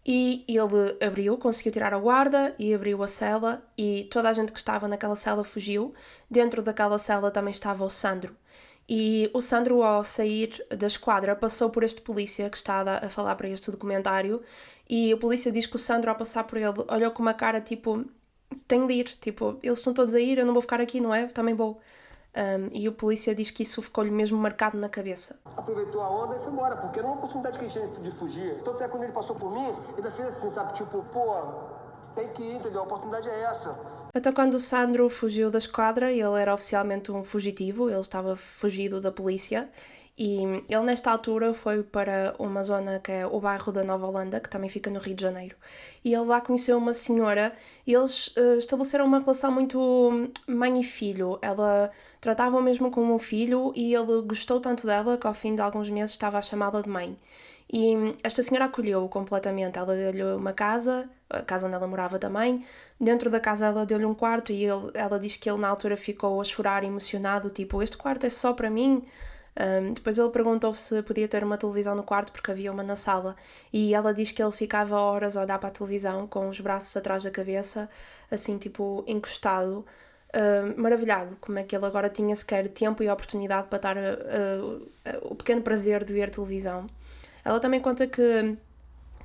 E ele conseguiu tirar a guarda e abriu a cela e toda a gente que estava naquela cela fugiu. Dentro daquela cela também estava o Sandro. E o Sandro, ao sair da esquadra, passou por este polícia que está a falar para este documentário e o polícia diz que o Sandro, ao passar por ele, olhou com uma cara tipo, tenho de ir, tipo, eles estão todos a ir, eu não vou ficar aqui, não é? Também vou. E o polícia diz que isso ficou-lhe mesmo marcado na cabeça. Aproveitou a onda e foi embora, porque era uma oportunidade que ele tinha de fugir. Tanto é que quando ele passou por mim, ainda fez assim, sabe? Tipo, pô, tem que ir, entendeu? A oportunidade é essa. Até quando o Sandro fugiu da esquadra, ele era oficialmente um fugitivo, ele estava fugido da polícia e ele nesta altura foi para uma zona que é o bairro da Nova Holanda, que também fica no Rio de Janeiro. E ele lá conheceu uma senhora e eles estabeleceram uma relação muito mãe e filho. Ela tratava-o mesmo como um filho e ele gostou tanto dela que ao fim de alguns meses estava a chamá-la de mãe. E esta senhora acolheu-o completamente. Ela deu-lhe uma casa, a casa onde ela morava também. Dentro da casa ela deu-lhe um quarto e ela diz que ele na altura ficou a chorar emocionado, tipo, este quarto é só para mim? Depois ele perguntou se podia ter uma televisão no quarto porque havia uma na sala e ela diz que ele ficava horas a olhar para a televisão com os braços atrás da cabeça, assim, tipo, encostado. Maravilhado, como é que ele agora tinha sequer tempo e oportunidade para estar o pequeno prazer de ver televisão. Ela também conta que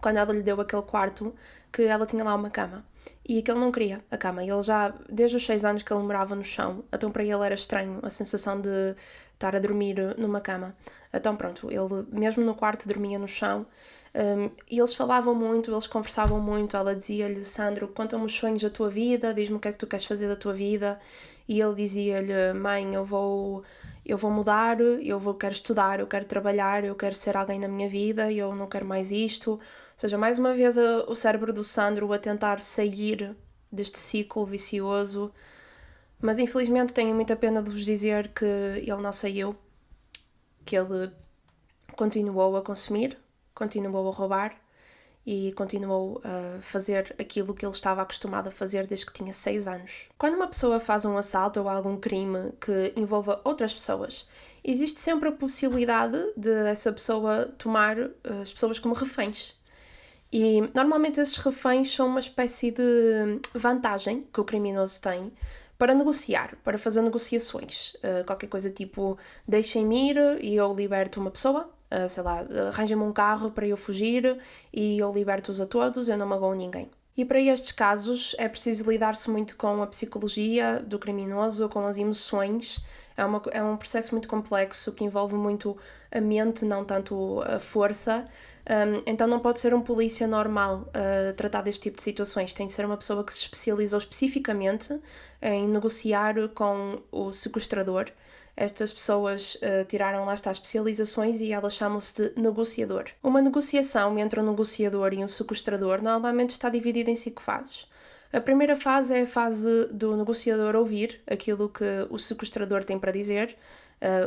quando ela lhe deu aquele quarto, que ela tinha lá uma cama e que ele não queria a cama. Ele já, desde os 6 anos que ele morava no chão, então para ele era estranho a sensação de estar a dormir numa cama. Então pronto, ele mesmo no quarto dormia no chão. E eles falavam muito, eles conversavam muito. Ela dizia-lhe: Sandro, conta-me os sonhos da tua vida, diz-me o que é que tu queres fazer da tua vida. E ele dizia-lhe: mãe, eu vou mudar, quero estudar, eu quero trabalhar, eu quero ser alguém na minha vida, eu não quero mais isto. Ou seja, mais uma vez o cérebro do Sandro a tentar sair deste ciclo vicioso. Mas infelizmente tenho muita pena de vos dizer que ele não saiu, que ele continuou a consumir, continuou a roubar e continuou a fazer aquilo que ele estava acostumado a fazer desde que tinha 6 anos. Quando uma pessoa faz um assalto ou algum crime que envolva outras pessoas, existe sempre a possibilidade de essa pessoa tomar as pessoas como reféns. E normalmente esses reféns são uma espécie de vantagem que o criminoso tem para negociar, para fazer negociações. Qualquer coisa tipo, deixem-me ir e eu liberto uma pessoa, sei lá, arranjem-me um carro para eu fugir e eu liberto-os a todos, eu não magoo ninguém. E para estes casos é preciso lidar-se muito com a psicologia do criminoso, com as emoções. É um processo muito complexo que envolve muito a mente, não tanto a força. Então não pode ser um polícia normal a tratar deste tipo de situações. Tem de ser uma pessoa que se especializou especificamente em negociar com o sequestrador. Estas pessoas tiraram lá estas especializações e elas chamam-se de negociador. Uma negociação entre um negociador e um sequestrador normalmente está dividida em 5 fases. A primeira fase é a fase do negociador ouvir aquilo que o sequestrador tem para dizer,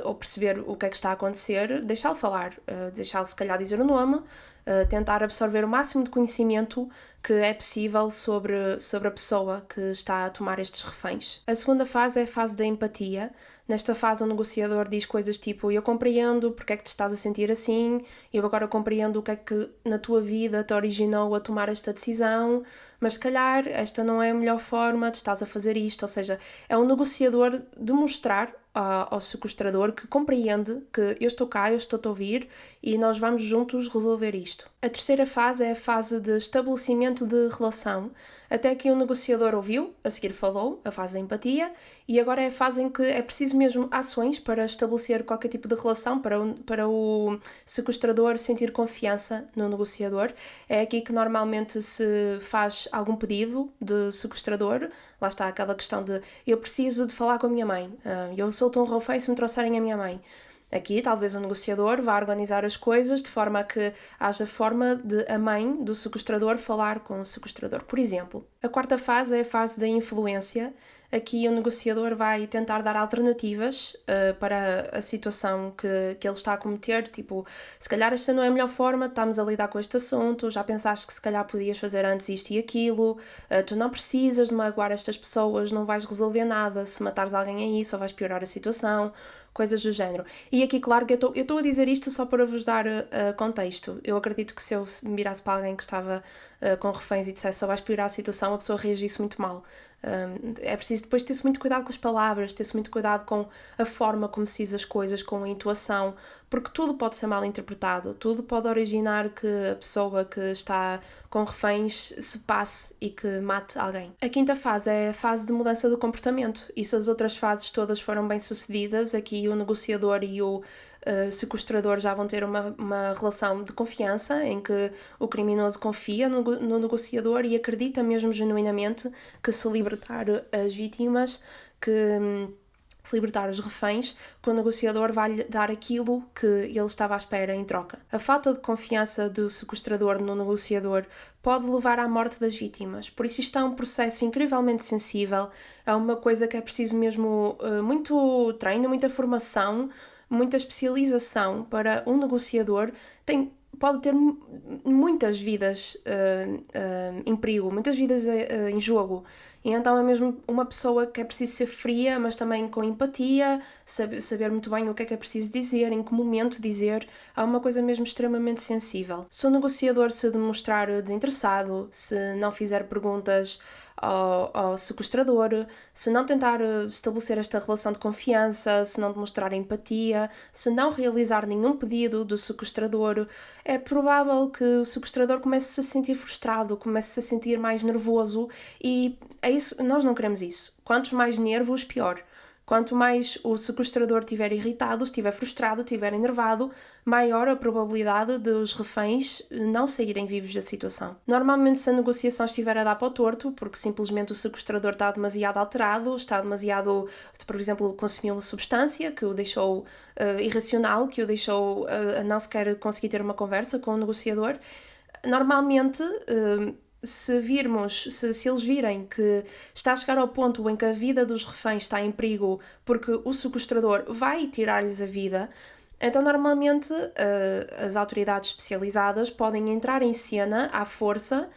ou perceber o que é que está a acontecer, deixá-lo falar, deixá-lo se calhar dizer o nome, tentar absorver o máximo de conhecimento que é possível sobre a pessoa que está a tomar estes reféns. A segunda fase é a fase da empatia. Nesta fase o negociador diz coisas tipo: eu compreendo porque é que te estás a sentir assim, eu agora compreendo o que é que na tua vida te originou a tomar esta decisão, mas se calhar esta não é a melhor forma, te estás a fazer isto. Ou seja, é um negociador de mostrar ao sequestrador que compreende que eu estou cá, eu estou-te a ouvir e nós vamos juntos resolver isto. A terceira fase é a fase de estabelecimento de relação. Até aqui o negociador ouviu, a seguir falou, a fase da empatia, e agora é a fase em que é preciso mesmo ações para estabelecer qualquer tipo de relação, para o sequestrador sentir confiança no negociador. É aqui que normalmente se faz algum pedido de sequestrador. Lá está aquela questão de: eu preciso de falar com a minha mãe, eu solto um refém se me trouxerem a minha mãe. Aqui, talvez o negociador vá organizar as coisas de forma a que haja forma de a mãe do sequestrador falar com o sequestrador, por exemplo. A quarta fase é a fase da influência. Aqui o negociador vai tentar dar alternativas para a situação que ele está a cometer, tipo: se calhar esta não é a melhor forma, estamos a lidar com este assunto, já pensaste que se calhar podias fazer antes isto e aquilo, tu não precisas de magoar estas pessoas, não vais resolver nada, se matares alguém aí só vais piorar a situação, coisas do género. E aqui, claro que eu estou a dizer isto só para vos dar contexto. Eu acredito que se eu me virasse para alguém que estava com reféns e dissesse só vais piorar a situação, a pessoa reagisse muito mal. É preciso depois ter-se muito cuidado com as palavras, ter-se muito cuidado com a forma como se diz as coisas, com a intuação, porque tudo pode ser mal interpretado, tudo pode originar que a pessoa que está com reféns se passe e que mate alguém. A quinta fase é a fase de mudança do comportamento, e se as outras fases todas foram bem sucedidas, aqui o negociador e o sequestrador já vão ter uma relação de confiança em que o criminoso confia no negociador e acredita mesmo genuinamente que se libertar as vítimas, se libertar os reféns, que o negociador vai-lhe dar aquilo que ele estava à espera em troca. A falta de confiança do sequestrador no negociador pode levar à morte das vítimas, por isso isto é um processo incrivelmente sensível, é uma coisa que é preciso mesmo muito treino, muita formação, muita especialização para um negociador. Pode ter muitas vidas em perigo, muitas vidas em jogo. E então é mesmo uma pessoa que é preciso ser fria, mas também com empatia, saber muito bem o que é preciso dizer, em que momento dizer. É uma coisa mesmo extremamente sensível. Se o negociador se demonstrar desinteressado, se não fizer perguntas ao sequestrador, se não tentar estabelecer esta relação de confiança, se não demonstrar empatia, se não realizar nenhum pedido do sequestrador, é provável que o sequestrador comece a se sentir frustrado, comece a se sentir mais nervoso, e é isso, nós não queremos isso. Quantos mais nervos, pior. Quanto mais o sequestrador estiver irritado, estiver frustrado, estiver enervado, maior a probabilidade de os reféns não saírem vivos da situação. Normalmente, se a negociação estiver a dar para o torto, porque simplesmente o sequestrador está demasiado alterado, está demasiado, por exemplo, consumiu uma substância que o deixou irracional, que o deixou a não sequer conseguir ter uma conversa com o negociador, normalmente se eles virem que está a chegar ao ponto em que a vida dos reféns está em perigo porque o sequestrador vai tirar-lhes a vida, então normalmente as autoridades especializadas podem entrar em cena à força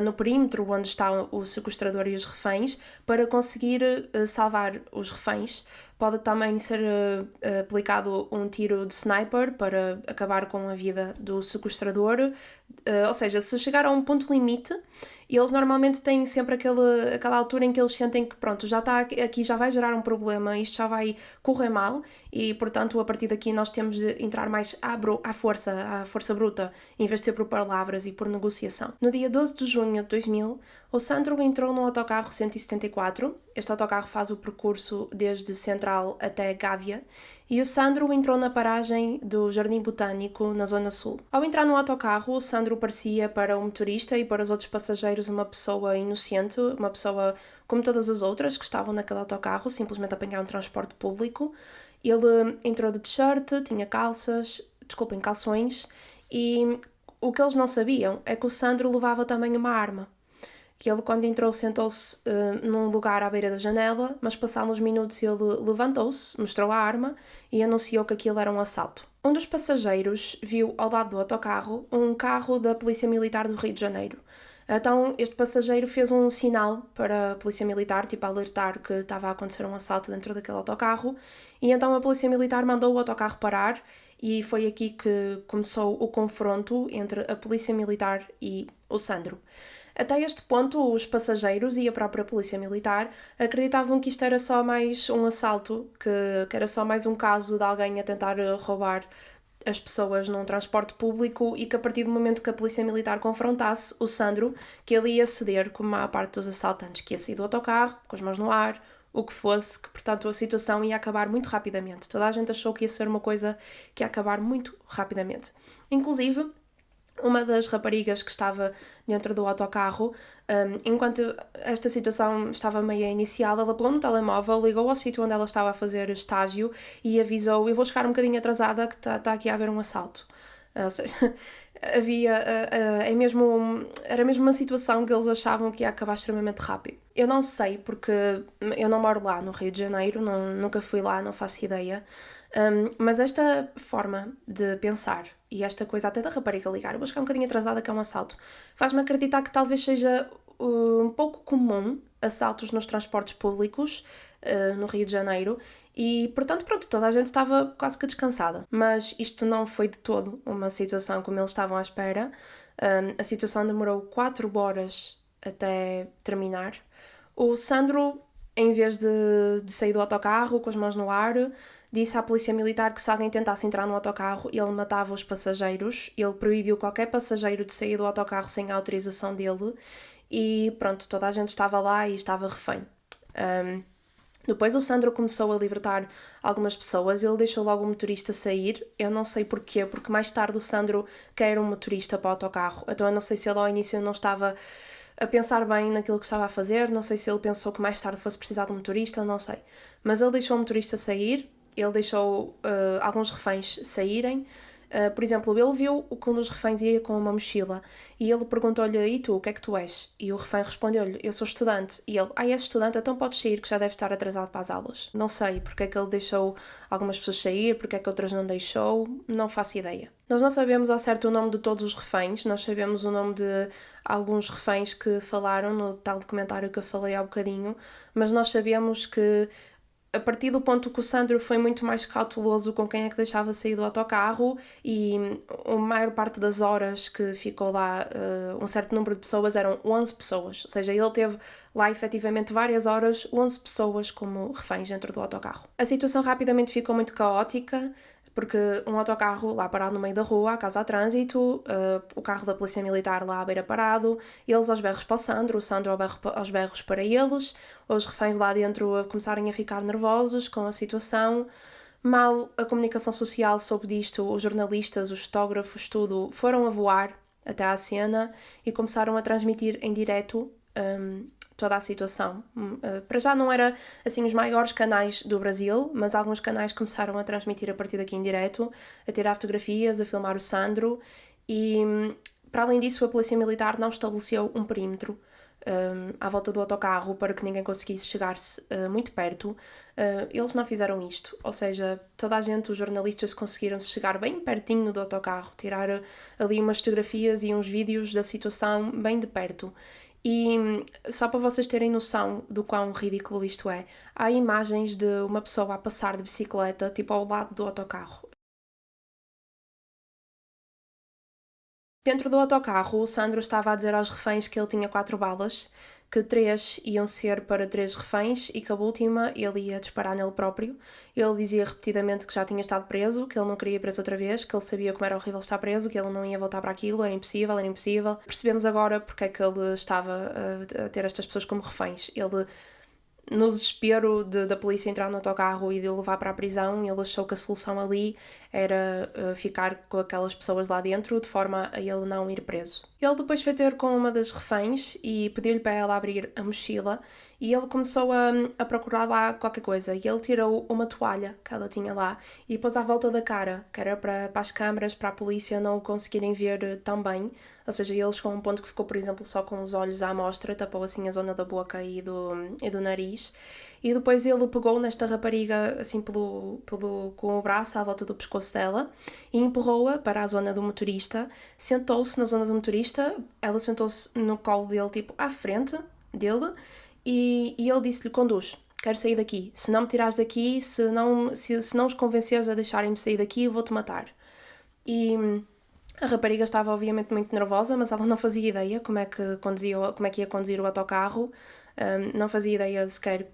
no perímetro onde está o sequestrador e os reféns para conseguir salvar os reféns. Pode também ser aplicado um tiro de sniper para acabar com a vida do sequestrador. Ou seja, se chegar a um ponto limite, eles normalmente têm sempre aquela altura em que eles sentem que pronto, já está aqui, já vai gerar um problema, isto já vai correr mal e, portanto, a partir daqui nós temos de entrar mais à força bruta, em vez de ser por palavras e por negociação. No dia 12 de junho de 2000, o Sandro entrou no autocarro 174. Este autocarro faz o percurso desde Central até Gávea, e o Sandro entrou na paragem do Jardim Botânico, na Zona Sul. Ao entrar no autocarro, o Sandro parecia para o motorista e para os outros passageiros uma pessoa inocente, uma pessoa como todas as outras que estavam naquele autocarro, simplesmente a apanhar um transporte público. Ele entrou de t-shirt, tinha calções, e o que eles não sabiam é que o Sandro levava também uma arma. que ele, quando entrou, sentou-se num lugar à beira da janela, mas passados uns minutos ele levantou-se, mostrou a arma e anunciou que aquilo era um assalto. Um dos passageiros viu ao lado do autocarro um carro da Polícia Militar do Rio de Janeiro. Então este passageiro fez um sinal para a Polícia Militar, tipo a alertar que estava a acontecer um assalto dentro daquele autocarro, e então a Polícia Militar mandou o autocarro parar e foi aqui que começou o confronto entre a Polícia Militar e o Sandro. Até este ponto, os passageiros e a própria Polícia Militar acreditavam que isto era só mais um assalto, que era só mais um caso de alguém a tentar roubar as pessoas num transporte público e que a partir do momento que a Polícia Militar confrontasse o Sandro, que ele ia ceder como a parte dos assaltantes, que ia sair do autocarro, com as mãos no ar, o que fosse, que portanto a situação ia acabar muito rapidamente. Toda a gente achou que ia ser uma coisa que ia acabar muito rapidamente. Inclusive, uma das raparigas que estava dentro do autocarro, enquanto esta situação estava meio iniciada, ela pegou no telemóvel, ligou ao sítio onde ela estava a fazer estágio e avisou: eu vou chegar um bocadinho atrasada que está aqui a haver um assalto. Ou seja, era mesmo uma situação que eles achavam que ia acabar extremamente rápido. Eu não sei, porque eu não moro lá no Rio de Janeiro, nunca fui lá, não faço ideia. Mas esta forma de pensar e esta coisa até da rapariga ligar, eu vou chegar um bocadinho atrasada que é um assalto, faz-me acreditar que talvez seja um pouco comum assaltos nos transportes públicos no Rio de Janeiro e, portanto, pronto, toda a gente estava quase que descansada. Mas isto não foi de todo uma situação como eles estavam à espera. A situação demorou 4 horas até terminar. O Sandro, em vez de sair do autocarro com as mãos no ar, disse à Polícia Militar que se alguém tentasse entrar no autocarro, ele matava os passageiros. Ele proibiu qualquer passageiro de sair do autocarro sem a autorização dele. E pronto, toda a gente estava lá e estava refém. Depois o Sandro começou a libertar algumas pessoas, ele deixou logo o motorista sair, eu não sei porquê, porque mais tarde o Sandro quer um motorista para o autocarro, então eu não sei se ele ao início não estava a pensar bem naquilo que estava a fazer, não sei se ele pensou que mais tarde fosse precisar de um motorista, não sei. Mas ele deixou o motorista sair, ele deixou alguns reféns saírem. Por exemplo, ele viu que um dos reféns ia com uma mochila e ele perguntou-lhe: e tu, o que é que tu és? E o refém respondeu-lhe: eu sou estudante. E ele: és estudante? Então podes sair que já deve estar atrasado para as aulas. Não sei porque é que ele deixou algumas pessoas sair, porque é que outras não deixou, não faço ideia. Nós não sabemos ao certo o nome de todos os reféns, nós sabemos o nome de alguns reféns que falaram no tal documentário que eu falei há bocadinho, mas nós sabemos que a partir do ponto que o Sandro foi muito mais cauteloso com quem é que deixava sair do autocarro e a maior parte das horas que ficou lá, um certo número de pessoas, eram 11 pessoas. Ou seja, ele teve lá efetivamente várias horas, 11 pessoas como reféns dentro do autocarro. A situação rapidamente ficou muito caótica, porque um autocarro lá parado no meio da rua, a causa de trânsito, o carro da Polícia Militar lá à beira parado, eles aos berros para o Sandro aos berros para eles, os reféns lá dentro a começarem a ficar nervosos com a situação. Mal a comunicação social soube disto, os jornalistas, os fotógrafos, tudo, foram a voar até à cena e começaram a transmitir em direto toda a situação. Para já não era assim os maiores canais do Brasil, mas alguns canais começaram a transmitir a partir daqui em direto, a tirar fotografias, a filmar o Sandro e, para além disso, a Polícia Militar não estabeleceu um perímetro à volta do autocarro para que ninguém conseguisse chegar-se muito perto. Eles não fizeram isto, ou seja, toda a gente, os jornalistas, conseguiram chegar bem pertinho do autocarro, tirar ali umas fotografias e uns vídeos da situação bem de perto. E só para vocês terem noção do quão ridículo isto é, há imagens de uma pessoa a passar de bicicleta, tipo ao lado do autocarro. Dentro do autocarro, o Sandro estava a dizer aos reféns que ele tinha 4 balas, que 3 iam ser para 3 reféns e que a última ele ia disparar nele próprio. Ele dizia repetidamente que já tinha estado preso, que ele não queria ir preso outra vez, que ele sabia como era horrível estar preso, que ele não ia voltar para aquilo, era impossível, era impossível. Percebemos agora porque é que ele estava a ter estas pessoas como reféns. Ele, no desespero da polícia entrar no autocarro e de o levar para a prisão, ele achou que a solução ali era ficar com aquelas pessoas lá dentro de forma a ele não ir preso. Ele depois foi ter com uma das reféns e pediu-lhe para ela abrir a mochila e ele começou a procurar lá qualquer coisa e ele tirou uma toalha que ela tinha lá e pôs à volta da cara, que era para as câmaras, para a polícia não o conseguirem ver tão bem, ou seja, ele chegou a um ponto que ficou, por exemplo, só com os olhos à mostra, tapou assim a zona da boca e do nariz. E depois ele pegou nesta rapariga assim com o braço à volta do pescoço dela e empurrou-a para a zona do motorista, sentou-se na zona do motorista, ela sentou-se no colo dele, tipo, à frente dele, e ele disse-lhe, conduz, quero sair daqui, se não me tirares daqui, se não os convenceres a deixarem-me sair daqui, eu vou-te matar. E a rapariga estava obviamente muito nervosa, mas ela não fazia ideia como é que ia conduzir o autocarro, não fazia ideia sequer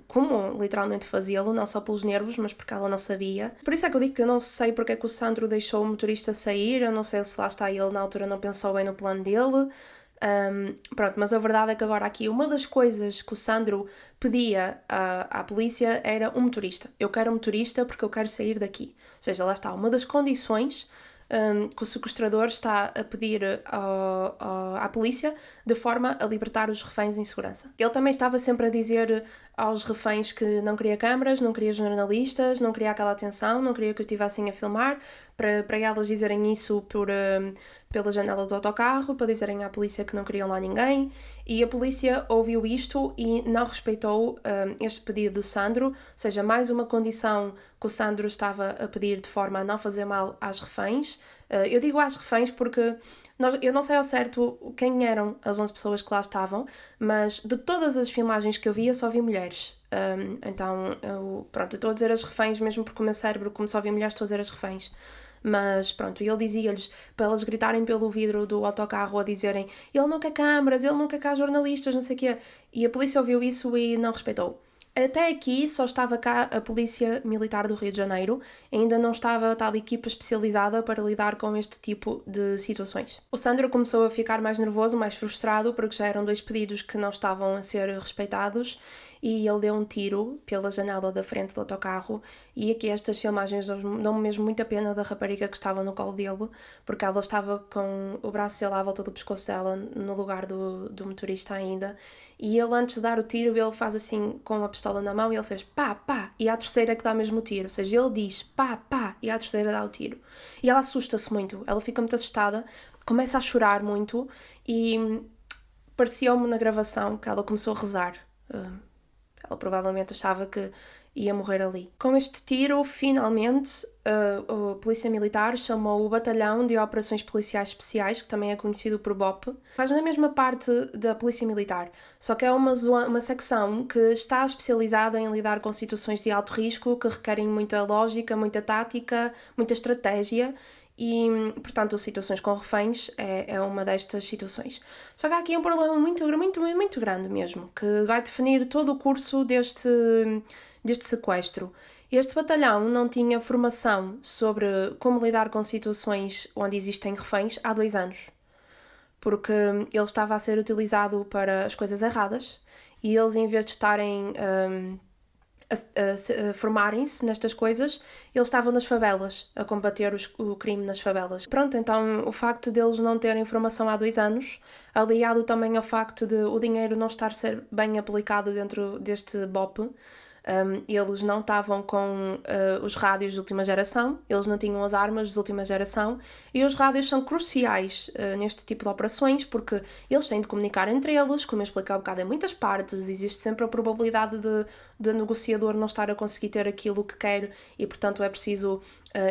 como literalmente fazê-lo, não só pelos nervos, mas porque ela não sabia. Por isso é que eu digo que eu não sei porque é que o Sandro deixou o motorista sair, eu não sei se lá está ele na altura não pensou bem no plano dele. Pronto, mas a verdade é que agora aqui uma das coisas que o Sandro pedia à polícia era um motorista. Eu quero um motorista porque eu quero sair daqui. Ou seja, lá está, uma das condições que o sequestrador está a pedir à polícia de forma a libertar os reféns em segurança. Ele também estava sempre a dizer aos reféns que não queria câmaras, não queria jornalistas, não queria aquela atenção, não queria que o estivessem a filmar, para elas dizerem isso pela janela do autocarro, para dizerem à polícia que não queriam lá ninguém, e a polícia ouviu isto e não respeitou este pedido do Sandro, ou seja, mais uma condição que o Sandro estava a pedir de forma a não fazer mal às reféns. Eu digo às reféns porque eu não sei ao certo quem eram as 11 pessoas que lá estavam, mas de todas as filmagens que eu vi, eu só vi mulheres. Então, eu estou a dizer as reféns mesmo porque o meu cérebro, como só vi mulheres, estou a dizer as reféns. Mas pronto, ele dizia-lhes para elas gritarem pelo vidro do autocarro a dizerem ele não quer câmaras, ele não quer cá jornalistas, não sei o quê. E a polícia ouviu isso e não respeitou. Até aqui só estava cá a Polícia Militar do Rio de Janeiro, ainda não estava tal equipa especializada para lidar com este tipo de situações. O Sandro começou a ficar mais nervoso, mais frustrado, porque já eram 2 pedidos que não estavam a ser respeitados e ele deu um tiro pela janela da frente do autocarro e aqui estas filmagens dão-me mesmo muita pena da rapariga que estava no colo dele, porque ela estava com o braço dele à volta do pescoço dela, no lugar do motorista ainda, e ele antes de dar o tiro, ele faz assim com a pistola na mão e ele fez pá, pá, e à terceira que dá mesmo o tiro, ou seja, ele diz pá, pá, e à terceira dá o tiro. E ela assusta-se muito, ela fica muito assustada, começa a chorar muito e pareceu-me na gravação que ela começou a rezar. Ela provavelmente achava que ia morrer ali. Com este tiro, finalmente, a Polícia Militar chamou o Batalhão de Operações Policiais Especiais, que também é conhecido por BOP. Faz na mesma parte da Polícia Militar, só que é uma secção que está especializada em lidar com situações de alto risco, que requerem muita lógica, muita tática, muita estratégia, e, portanto, situações com reféns é uma destas situações. Só que há aqui um problema muito, muito, muito grande mesmo, que vai definir todo o curso deste sequestro. Este batalhão não tinha formação sobre como lidar com situações onde existem reféns há 2 anos, porque ele estava a ser utilizado para as coisas erradas e eles, em vez de estarem a formarem-se nestas coisas, eles estavam nas favelas, a combater o crime nas favelas. Pronto, então o facto deles não terem formação há 2 anos, aliado também ao facto de o dinheiro não estar a ser bem aplicado dentro deste BOP, eles não estavam com os rádios de última geração, eles não tinham as armas de última geração, e os rádios são cruciais neste tipo de operações porque eles têm de comunicar entre eles, como eu expliquei há um bocado, em muitas partes, existe sempre a probabilidade de negociador não estar a conseguir ter aquilo que quer e, portanto, é preciso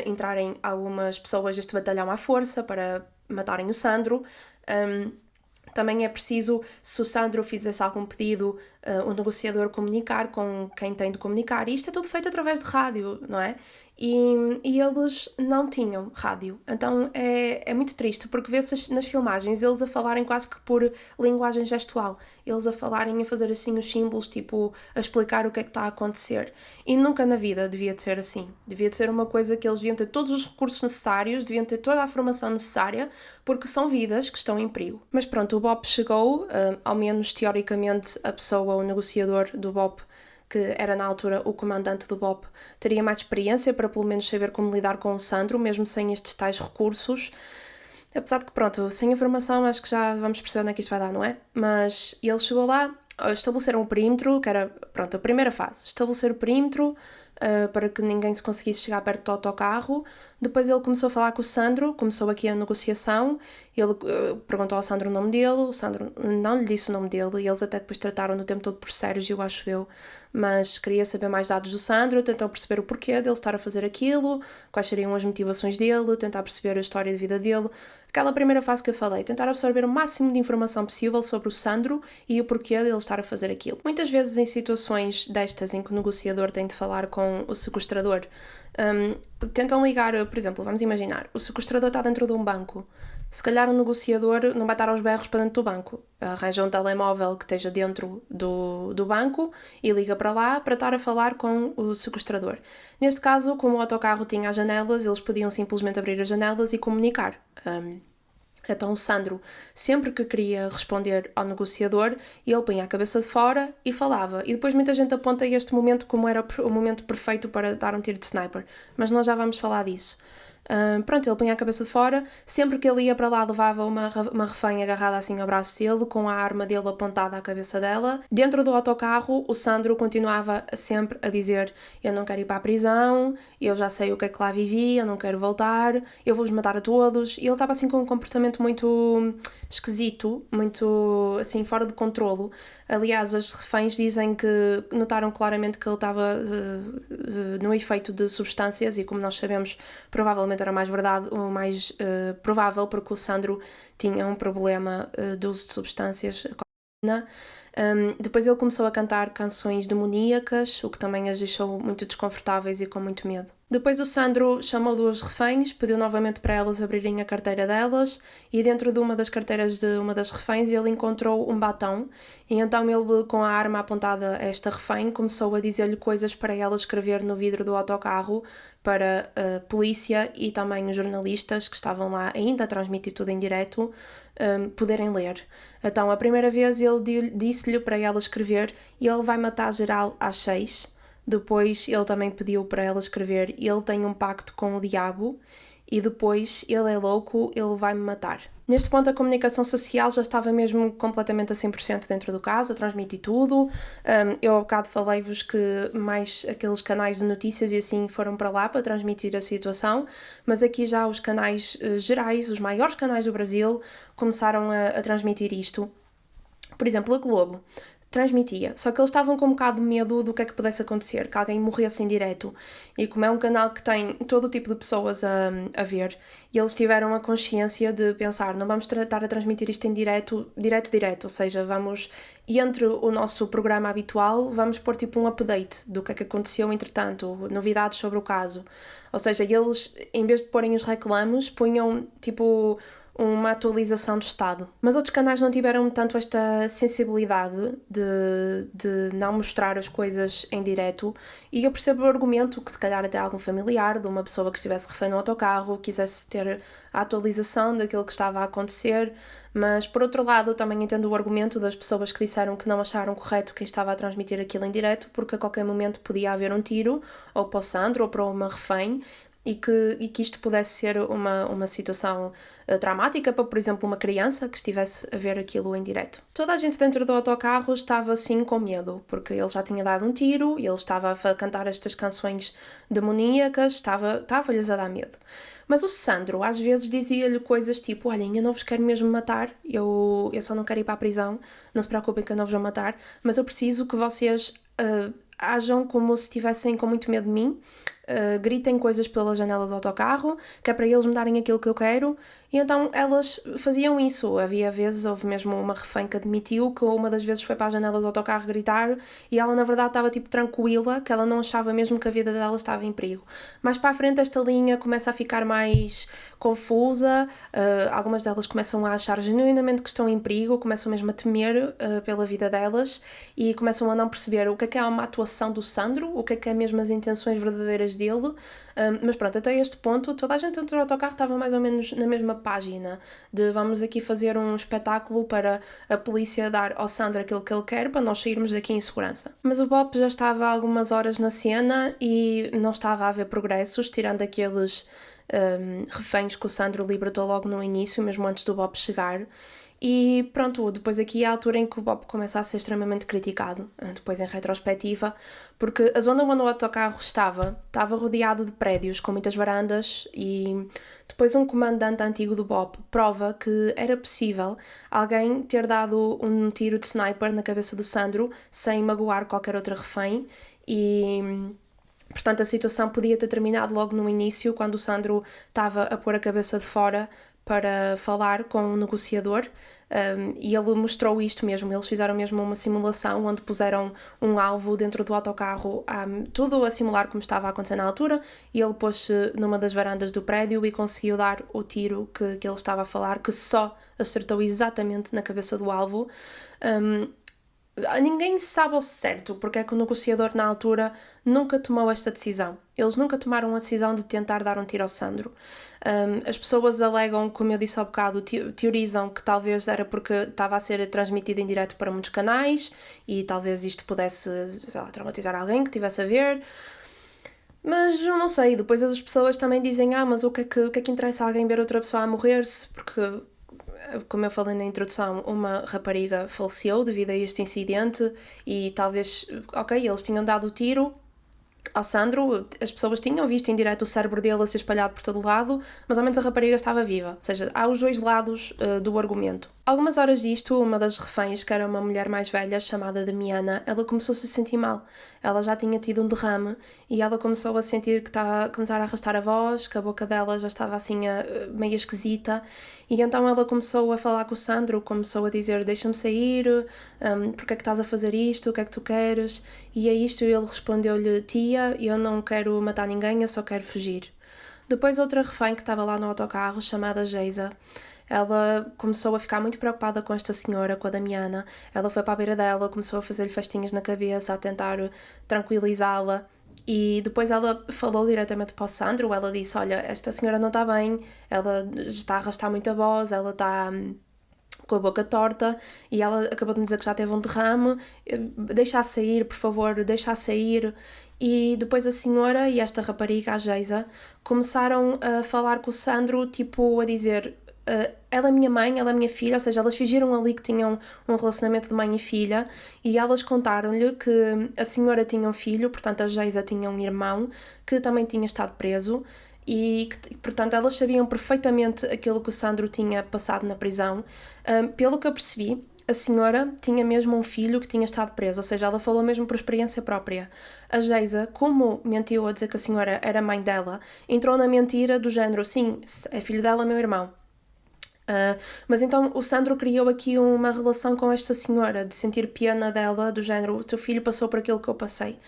entrarem algumas pessoas deste batalhão à força para matarem o Sandro. Também é preciso, se o Sandro fizesse algum pedido, o negociador comunicar com quem tem de comunicar. E isto é tudo feito através de rádio, não é? E eles não tinham rádio. Então é muito triste, porque vê-se nas filmagens eles a falarem quase que por linguagem gestual. Eles a falarem, a fazer assim os símbolos, tipo, a explicar o que é que está a acontecer. E nunca na vida devia de ser assim. Devia de ser uma coisa que eles deviam ter todos os recursos necessários, deviam ter toda a formação necessária, porque são vidas que estão em perigo. Mas pronto, o BOP chegou, ao menos teoricamente a pessoa, o negociador do BOP, que era na altura o comandante do BOP, teria mais experiência para pelo menos saber como lidar com o Sandro, mesmo sem estes tais recursos. Apesar de que, pronto, sem informação acho que já vamos perceber onde é que isto vai dar, não é? Mas ele chegou lá, estabeleceram o perímetro, que era, pronto, a primeira fase. Estabelecer o perímetro para que ninguém se conseguisse chegar perto do autocarro. Depois ele começou a falar com o Sandro, começou aqui a negociação. Ele perguntou ao Sandro o nome dele, o Sandro não lhe disse o nome dele, e eles até depois trataram no tempo todo por Sérgio, acho eu. Mas queria saber mais dados do Sandro, tentou perceber o porquê dele estar a fazer aquilo, quais seriam as motivações dele, tentar perceber a história de vida dele. Aquela primeira fase que eu falei, tentar absorver o máximo de informação possível sobre o Sandro e o porquê dele estar a fazer aquilo. Muitas vezes em situações destas em que o negociador tem de falar com o sequestrador, tentam ligar, por exemplo, vamos imaginar, o sequestrador está dentro de um banco. Se calhar o negociador não vai estar aos berros para dentro do banco. Arranja um telemóvel que esteja dentro do banco e liga para lá para estar a falar com o sequestrador. Neste caso, como o autocarro tinha as janelas, eles podiam simplesmente abrir as janelas e comunicar. Então o Sandro, sempre que queria responder ao negociador, ele punha a cabeça de fora e falava. E depois muita gente aponta este momento como era o momento perfeito para dar um tiro de sniper. Mas nós já vamos falar disso. Pronto, ele punha a cabeça de fora, sempre que ele ia para lá levava uma refém agarrada assim ao braço dele, com a arma dele apontada à cabeça dela. Dentro do autocarro, o Sandro continuava sempre a dizer: eu não quero ir para a prisão, eu já sei o que é que lá vivi, eu não quero voltar, eu vou-os matar a todos. E ele estava assim com um comportamento muito esquisito, muito assim fora de controlo. Aliás, os reféns dizem que notaram claramente que ele estava no efeito de substâncias e, como nós sabemos, provavelmente era mais verdade, o mais provável, porque o Sandro tinha um problema de uso de substâncias. Depois ele começou a cantar canções demoníacas, o que também as deixou muito desconfortáveis e com muito medo. Depois o Sandro chamou duas reféns, pediu novamente para elas abrirem a carteira delas e dentro de uma das carteiras de uma das reféns ele encontrou um batão e então ele, com a arma apontada a esta refém, começou a dizer-lhe coisas para ela escrever no vidro do autocarro para a polícia e também os jornalistas que estavam lá ainda a transmitir tudo em direto poderem ler. Então a primeira vez ele disse-lhe para ela escrever: ele vai matar geral às 6. Depois ele também pediu para ela escrever: ele tem um pacto com o diabo. E depois: ele é louco, ele vai me matar. Neste ponto a comunicação social já estava mesmo completamente a 100% dentro do caso, a transmitir tudo. Eu há bocado falei-vos que mais aqueles canais de notícias e assim foram para lá para transmitir a situação, mas aqui já os canais gerais, os maiores canais do Brasil, começaram a transmitir isto. Por exemplo, a Globo transmitia, só que eles estavam com um bocado de medo do que é que pudesse acontecer, que alguém morresse em direto, e como é um canal que tem todo o tipo de pessoas a ver, e eles tiveram a consciência de pensar: não vamos estar a transmitir isto em direto, ou seja, vamos, entre o nosso programa habitual, vamos pôr tipo um update do que é que aconteceu entretanto, novidades sobre o caso, ou seja, eles, em vez de porem os reclamos, punham tipo uma atualização do estado. Mas outros canais não tiveram tanto esta sensibilidade de não mostrar as coisas em direto, e eu percebo o argumento que se calhar até algum familiar de uma pessoa que estivesse refém no autocarro quisesse ter a atualização daquilo que estava a acontecer, mas por outro lado também entendo o argumento das pessoas que disseram que não acharam correto quem estava a transmitir aquilo em direto, porque a qualquer momento podia haver um tiro, ou para o Sandro ou para uma refém, e que isto pudesse ser uma situação traumática para, por exemplo, uma criança que estivesse a ver aquilo em direto. Toda a gente dentro do autocarro estava assim com medo, porque ele já tinha dado um tiro e ele estava a cantar estas canções demoníacas, estava-lhes a dar medo. Mas o Sandro às vezes dizia-lhe coisas tipo: olhem, eu não vos quero mesmo matar, eu só não quero ir para a prisão, não se preocupem que eu não vos vou matar, mas eu preciso que vocês ajam como se estivessem com muito medo de mim, gritem coisas pela janela do autocarro, que é para eles me darem aquilo que eu quero. E então elas faziam isso. Havia vezes, houve mesmo uma refém que admitiu que uma das vezes foi para a janela do autocarro gritar e ela na verdade estava tipo tranquila, que ela não achava mesmo que a vida dela estava em perigo. Mais para a frente esta linha começa a ficar mais confusa, algumas delas começam a achar genuinamente que estão em perigo, começam mesmo a temer pela vida delas e começam a não perceber o que é uma atuação do Sandro, o que é mesmo as intenções verdadeiras dele. Mas pronto, até este ponto toda a gente dentro do autocarro estava mais ou menos na mesma página de vamos aqui fazer um espetáculo para a polícia dar ao Sandro aquilo que ele quer para nós sairmos daqui em segurança. Mas o Bob já estava há algumas horas na cena e não estava a haver progressos, tirando aqueles reféns que o Sandro libertou logo no início, mesmo antes do Bob chegar. E pronto, depois aqui é a altura em que o Bob começa a ser extremamente criticado, depois em retrospectiva, porque a zona onde o autocarro estava rodeado de prédios com muitas varandas e depois um comandante antigo do Bob prova que era possível alguém ter dado um tiro de sniper na cabeça do Sandro sem magoar qualquer outro refém e... Portanto, a situação podia ter terminado logo no início, quando o Sandro estava a pôr a cabeça de fora para falar com um negociador, e ele mostrou isto mesmo. Eles fizeram mesmo uma simulação onde puseram um alvo dentro do autocarro, tudo a simular como estava a acontecer na altura, e ele pôs-se numa das varandas do prédio e conseguiu dar o tiro que ele estava a falar, que só acertou exatamente na cabeça do alvo. Ninguém sabe ao certo porque é que o negociador na altura nunca tomou esta decisão. Eles nunca tomaram a decisão de tentar dar um tiro ao Sandro. As pessoas alegam, como eu disse há bocado, teorizam que talvez era porque estava a ser transmitido em direto para muitos canais e talvez isto pudesse, sei lá, traumatizar alguém que estivesse a ver. Mas eu não sei, depois as pessoas também dizem mas o que é que interessa alguém ver outra pessoa a morrer-se? Porque, como eu falei na introdução, uma rapariga faleceu devido a este incidente e talvez, eles tinham dado o tiro ao Sandro, as pessoas tinham visto em direto o cérebro dele a ser espalhado por todo o lado, mas ao menos a rapariga estava viva. Ou seja, há os dois lados do argumento. Algumas horas disto, uma das reféns, que era uma mulher mais velha, chamada Damiana, ela começou-se a sentir mal. Ela já tinha tido um derrame e ela começou a sentir que estava a começar a arrastar a voz, que a boca dela já estava assim meio esquisita. E então ela começou a falar com o Sandro, começou a dizer: deixa-me sair, porque é que estás a fazer isto, o que é que tu queres? E a isto ele respondeu-lhe: tia, eu não quero matar ninguém, eu só quero fugir. Depois outra refém que estava lá no autocarro, chamada Geisa, ela começou a ficar muito preocupada com esta senhora, com a Damiana. Ela foi para a beira dela, começou a fazer-lhe festinhas na cabeça, a tentar tranquilizá-la. E depois ela falou diretamente para o Sandro. Ela disse: olha, esta senhora não está bem, ela está a arrastar muita voz, ela está com a boca torta e ela acabou de me dizer que já teve um derrame, deixa-a sair, por favor, deixa-a sair. E depois a senhora e esta rapariga, a Geisa, começaram a falar com o Sandro, tipo a dizer: ela é minha mãe, ela é minha filha, ou seja, elas fingiram ali que tinham um relacionamento de mãe e filha e elas contaram-lhe que a senhora tinha um filho, portanto a Geisa tinha um irmão que também tinha estado preso e que, portanto, elas sabiam perfeitamente aquilo que o Sandro tinha passado na prisão. Pelo que eu percebi, a senhora tinha mesmo um filho que tinha estado preso, ou seja, ela falou mesmo por experiência própria. A Geisa, como mentiu a dizer que a senhora era mãe dela, entrou na mentira do género: sim, é filho dela, meu irmão. Mas então o Sandro criou aqui uma relação com esta senhora, de sentir pena dela, do género: o teu filho passou por aquilo que eu passei.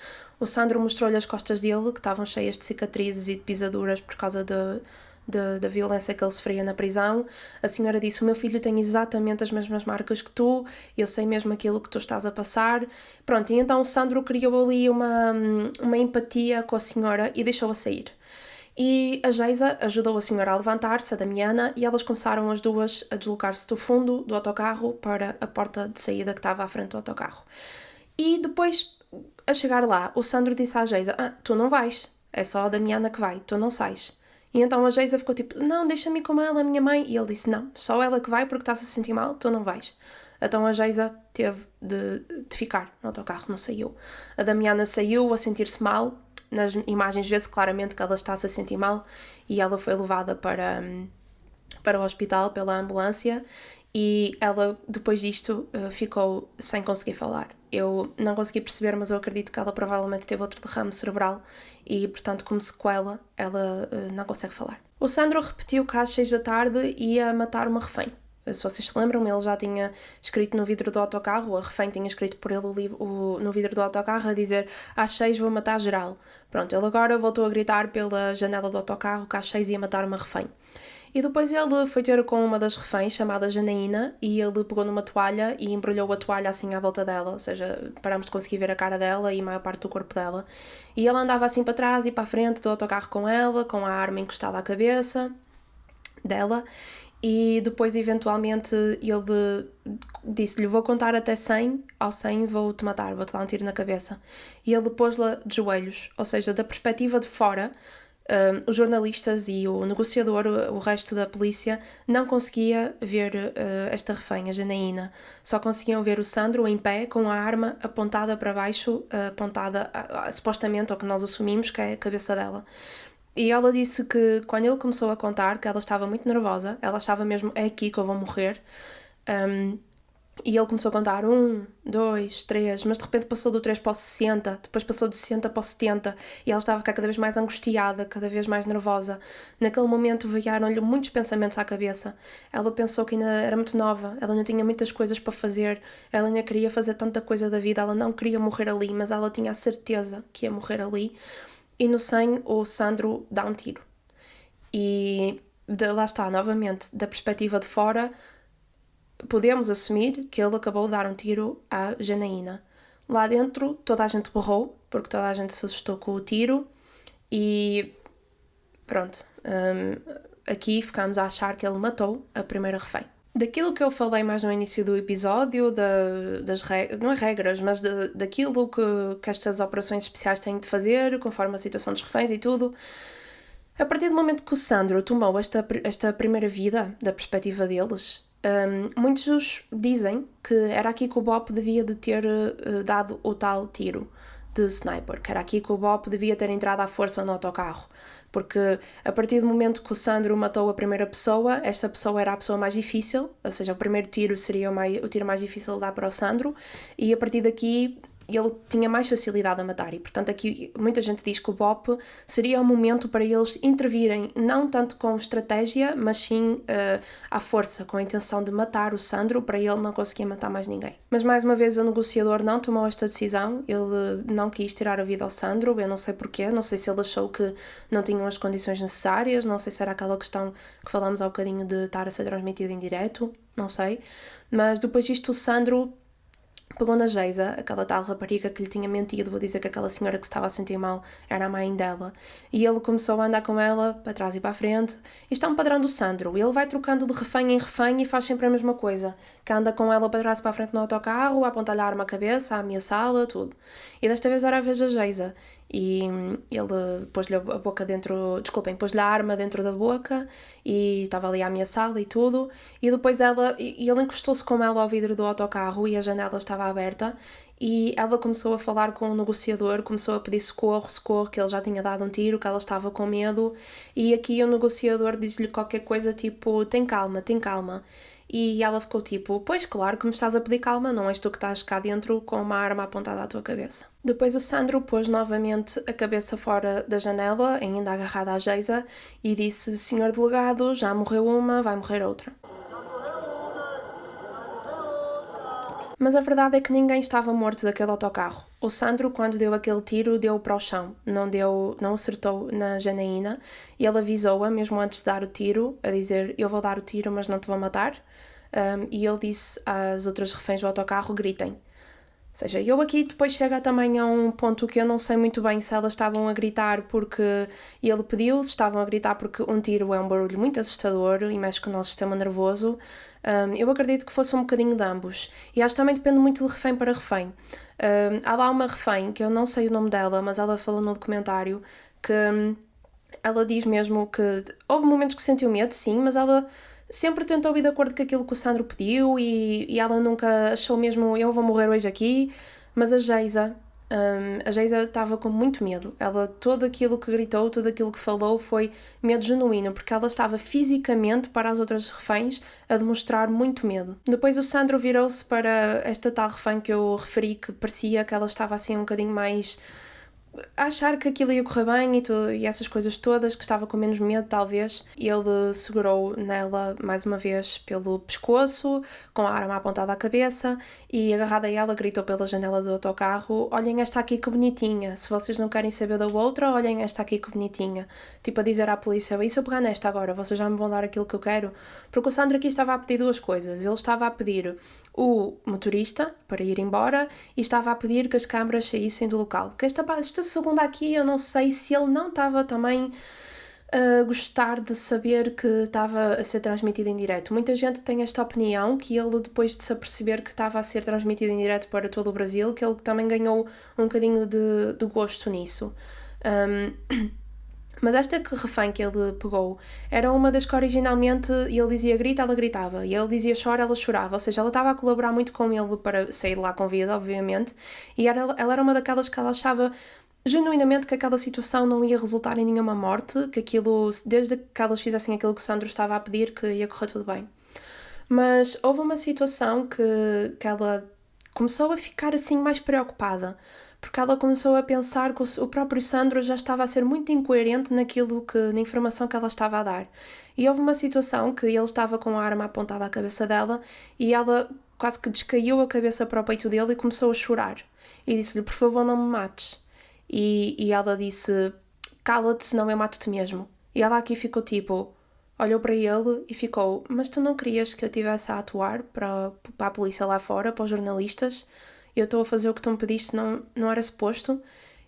O Sandro mostrou-lhe as costas dele, que estavam cheias de cicatrizes e de pisaduras por causa da violência que ele sofria na prisão. A senhora disse: o meu filho tem exatamente as mesmas marcas que tu, eu sei mesmo aquilo que tu estás a passar. Pronto, e então o Sandro criou ali uma empatia com a senhora e deixou-a sair. E a Geisa ajudou a senhora a levantar-se, a Damiana, e elas começaram as duas a deslocar-se do fundo do autocarro para a porta de saída que estava à frente do autocarro. E depois, a chegar lá, o Sandro disse à Geisa: tu não vais, é só a Damiana que vai, tu não sais. E então a Geisa ficou tipo: não, deixa-me ir com ela, a minha mãe. E ele disse: não, só ela que vai porque está-se a sentir mal, tu não vais. Então a Geisa teve de ficar no autocarro, não saiu. A Damiana saiu a sentir-se mal. Nas imagens vê-se claramente que ela está-se a sentir mal e ela foi levada para o hospital pela ambulância e ela, depois disto, ficou sem conseguir falar. Eu não consegui perceber, mas eu acredito que ela provavelmente teve outro derrame cerebral e, portanto, como sequela, ela não consegue falar. O Sandro repetiu que às 6 da tarde ia matar uma refém. Se vocês se lembram, ele já tinha escrito no vidro do autocarro, a refém tinha escrito por ele no vidro do autocarro a dizer: às 6 vou matar geral. Pronto, ele agora voltou a gritar pela janela do autocarro que às 6 ia matar uma refém. E depois ele foi ter com uma das reféns, chamada Janaína, e ele pegou numa toalha e embrulhou a toalha assim à volta dela, ou seja, parámos de conseguir ver a cara dela e a maior parte do corpo dela. E ele andava assim para trás e para a frente do autocarro com ela, com a arma encostada à cabeça dela. E depois, eventualmente, ele disse-lhe: vou contar até 100, ao 100 vou-te matar, vou-te dar um tiro na cabeça. E ele pôs-la de joelhos, ou seja, da perspectiva de fora, Os jornalistas e o negociador, o resto da polícia, não conseguia ver esta refém, a Janaína. Só conseguiam ver o Sandro em pé, com a arma apontada para baixo, apontada supostamente ao que nós assumimos que é a cabeça dela. E ela disse que quando ele começou a contar, que ela estava muito nervosa, ela achava mesmo, é aqui que eu vou morrer. E ele começou a contar 1, 2, 3, mas de repente passou do 3 para o 60, depois passou do 60 para o 70 e ela estava a ficar cada vez mais angustiada, cada vez mais nervosa. Naquele momento vieram-lhe muitos pensamentos à cabeça. Ela pensou que ainda era muito nova, ela ainda tinha muitas coisas para fazer, ela ainda queria fazer tanta coisa da vida, ela não queria morrer ali, mas ela tinha a certeza que ia morrer ali. E no 100 o Sandro dá um tiro. E lá está, novamente, da perspectiva de fora, podemos assumir que ele acabou de dar um tiro à Janaína. Lá dentro toda a gente berrou, porque toda a gente se assustou com o tiro e pronto, aqui ficámos a achar que ele matou a primeira refém. Daquilo que eu falei mais no início do episódio, das regras, não é regras, mas daquilo que estas operações especiais têm de fazer, conforme a situação dos reféns e tudo, a partir do momento que o Sandro tomou esta primeira vida, da perspectiva deles, muitos dizem que era aqui que o Bob devia de ter dado o tal tiro de sniper, que era aqui que o Bob devia ter entrado à força no autocarro, porque a partir do momento que o Sandro matou a primeira pessoa, esta pessoa era a pessoa mais difícil, ou seja, o primeiro tiro seria o tiro mais difícil de dar para o Sandro, e a partir daqui ele tinha mais facilidade a matar, e portanto aqui muita gente diz que o BOP seria o momento para eles intervirem, não tanto com estratégia, mas sim à força, com a intenção de matar o Sandro para ele não conseguir matar mais ninguém. Mas mais uma vez o negociador não tomou esta decisão, ele não quis tirar a vida ao Sandro, eu não sei porquê, não sei se ele achou que não tinham as condições necessárias, não sei se era aquela questão que falámos há bocadinho de estar a ser transmitido em direto, não sei, mas depois disto o Sandro pegou na Geisa, aquela tal rapariga que lhe tinha mentido a dizer que aquela senhora que se estava a sentir mal era a mãe dela, e ele começou a andar com ela para trás e para a frente. Isto é um padrão do Sandro, ele vai trocando de refém em refém e faz sempre a mesma coisa, que anda com ela para trás e para a frente no autocarro, a apontar-lhe a arma à cabeça, a ameaçá-la, tudo. E desta vez era a vez da Geisa, e ele pôs-lhe a boca dentro, desculpem, pôs-lhe a arma dentro da boca e estava ali a ameaçá-la e tudo, e depois ele encostou-se com ela ao vidro do autocarro e a janela estava aberta e ela começou a falar com o negociador, começou a pedir socorro, que ele já tinha dado um tiro, que ela estava com medo, e aqui o negociador diz-lhe qualquer coisa tipo, tem calma, e ela ficou tipo, pois claro que me estás a pedir calma, não és tu que estás cá dentro com uma arma apontada à tua cabeça. Depois o Sandro pôs novamente a cabeça fora da janela, ainda agarrada à Geisa, e disse, senhor delegado, já morreu uma, vai morrer outra. Mas a verdade é que ninguém estava morto daquele autocarro. O Sandro, quando deu aquele tiro, deu-o para o chão, não acertou na Janaína, e ele avisou-a, mesmo antes de dar o tiro, a dizer, eu vou dar o tiro, mas não te vou matar, e ele disse às outras reféns do autocarro, gritem. Ou seja, eu aqui depois chega também a um ponto que eu não sei muito bem se elas estavam a gritar porque ele pediu, se estavam a gritar porque um tiro é um barulho muito assustador e mexe com o nosso sistema nervoso. Eu acredito que fosse um bocadinho de ambos. E acho que também depende muito de refém para refém. Há lá uma refém, que eu não sei o nome dela, mas ela falou no documentário que ela diz mesmo que houve momentos que sentiu medo, sim, mas ela sempre tentou ir de acordo com aquilo que o Sandro pediu e ela nunca achou mesmo eu vou morrer hoje aqui, mas a Geisa estava com muito medo. Ela, todo aquilo que gritou, tudo aquilo que falou foi medo genuíno, porque ela estava fisicamente para as outras reféns a demonstrar muito medo. Depois o Sandro virou-se para esta tal refém que eu referi, que parecia que ela estava assim um bocadinho mais a achar que aquilo ia correr bem e essas coisas todas, que estava com menos medo talvez, e ele segurou nela mais uma vez pelo pescoço, com a arma apontada à cabeça, e agarrada a ela gritou pela janela do autocarro, olhem esta aqui que bonitinha, se vocês não querem saber da outra, olhem esta aqui que bonitinha, tipo a dizer à polícia, e se eu pegar nesta agora, vocês já me vão dar aquilo que eu quero? Porque o Sandro aqui estava a pedir duas coisas, ele estava a pedir o motorista para ir embora e estava a pedir que as câmaras saíssem do local. Que esta segunda aqui eu não sei se ele não estava também a gostar de saber que estava a ser transmitido em direto. Muita gente tem esta opinião que ele, depois de se aperceber que estava a ser transmitido em direto para todo o Brasil, que ele também ganhou um bocadinho de gosto nisso. Mas esta refém que ele pegou era uma das que originalmente ele dizia grita, ela gritava. E ele dizia chora, ela chorava. Ou seja, ela estava a colaborar muito com ele para sair lá com vida, obviamente. E ela era uma daquelas que ela achava genuinamente que aquela situação não ia resultar em nenhuma morte, que aquilo, desde que elas fizessem aquilo que o Sandro estava a pedir, que ia correr tudo bem. Mas houve uma situação que ela começou a ficar assim mais preocupada, porque ela começou a pensar que o próprio Sandro já estava a ser muito incoerente na informação que ela estava a dar. E houve uma situação que ele estava com a arma apontada à cabeça dela e ela quase que descaiu a cabeça para o peito dele e começou a chorar. E disse-lhe, por favor, não me mates. E ela disse, cala-te, senão eu mato-te mesmo. E ela aqui ficou tipo, olhou para ele e ficou, mas tu não querias que eu estivesse a atuar para a polícia lá fora, para os jornalistas? Eu estou a fazer o que tu me pediste, não era suposto?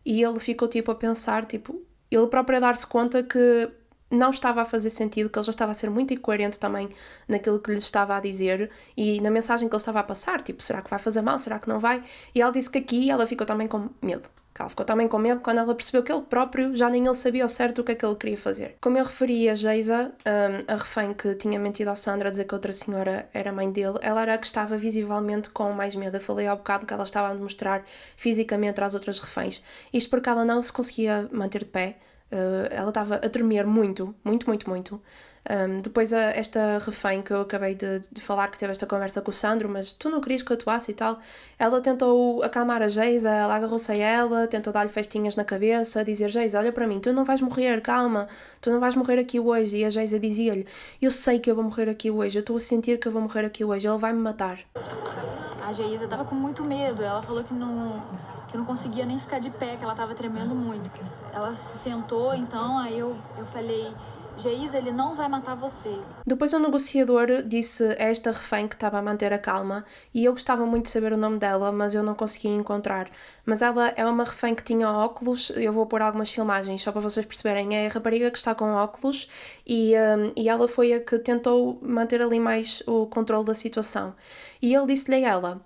E ele ficou tipo a pensar, tipo, ele próprio a dar-se conta que não estava a fazer sentido, que ele já estava a ser muito incoerente também naquilo que lhe estava a dizer e na mensagem que ele estava a passar, tipo, será que vai fazer mal, será que não vai? E ela disse que aqui ela ficou também com medo. Ela ficou também com medo quando ela percebeu que ele próprio, já nem ele sabia ao certo o que é que ele queria fazer. Como eu referi a Geisa, a refém que tinha mentido ao Sandro a dizer que outra senhora era mãe dele, ela era a que estava visivelmente com mais medo. Eu falei ao bocado que ela estava a mostrar fisicamente às outras reféns. Isto porque ela não se conseguia manter de pé. Ela estava a tremer muito. Depois esta refém que eu acabei de falar, que teve esta conversa com o Sandro, mas tu não querias que eu atuasse e tal, ela tentou acalmar a Geisa, ela agarrou-se a ela, tentou dar-lhe festinhas na cabeça, dizer, Geisa, olha para mim, tu não vais morrer, calma, tu não vais morrer aqui hoje. E a Geisa dizia-lhe, eu sei que eu vou morrer aqui hoje, eu estou a sentir que eu vou morrer aqui hoje, ele vai me matar. A Geisa estava com muito medo, ela falou que não conseguia nem ficar de pé, que ela estava tremendo muito. Ela se sentou, então, aí eu falei, Geisa, ele não vai matar você. Depois o negociador disse a esta refém que estava a manter a calma e eu gostava muito de saber o nome dela, mas eu não conseguia encontrar. Mas ela é uma refém que tinha óculos, eu vou pôr algumas filmagens só para vocês perceberem. É a rapariga que está com óculos e ela foi a que tentou manter ali mais o controle da situação. E ele disse-lhe a ela...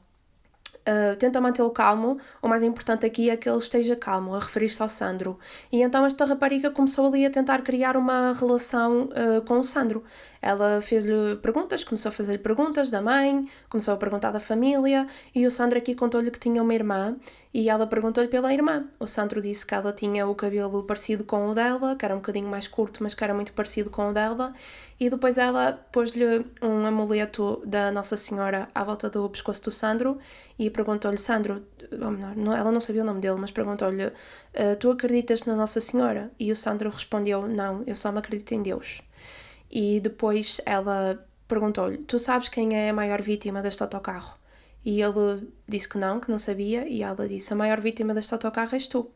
tenta mantê-lo calmo, o mais importante aqui é que ele esteja calmo, a referir-se ao Sandro. E então esta rapariga começou ali a tentar criar uma relação com o Sandro. Ela fez-lhe perguntas, começou a fazer-lhe perguntas da mãe, começou a perguntar da família, e o Sandro aqui contou-lhe que tinha uma irmã, e ela perguntou-lhe pela irmã. O Sandro disse que ela tinha o cabelo parecido com o dela, que era um bocadinho mais curto, mas que era muito parecido com o dela, e depois ela pôs-lhe um amuleto da Nossa Senhora à volta do pescoço do Sandro e perguntou-lhe, Sandro, ela não sabia o nome dele, mas perguntou-lhe, tu acreditas na Nossa Senhora? E o Sandro respondeu, não, eu só me acredito em Deus. E depois ela perguntou-lhe, tu sabes quem é a maior vítima deste autocarro? E ele disse que não sabia, e ela disse, a maior vítima deste autocarro és tu.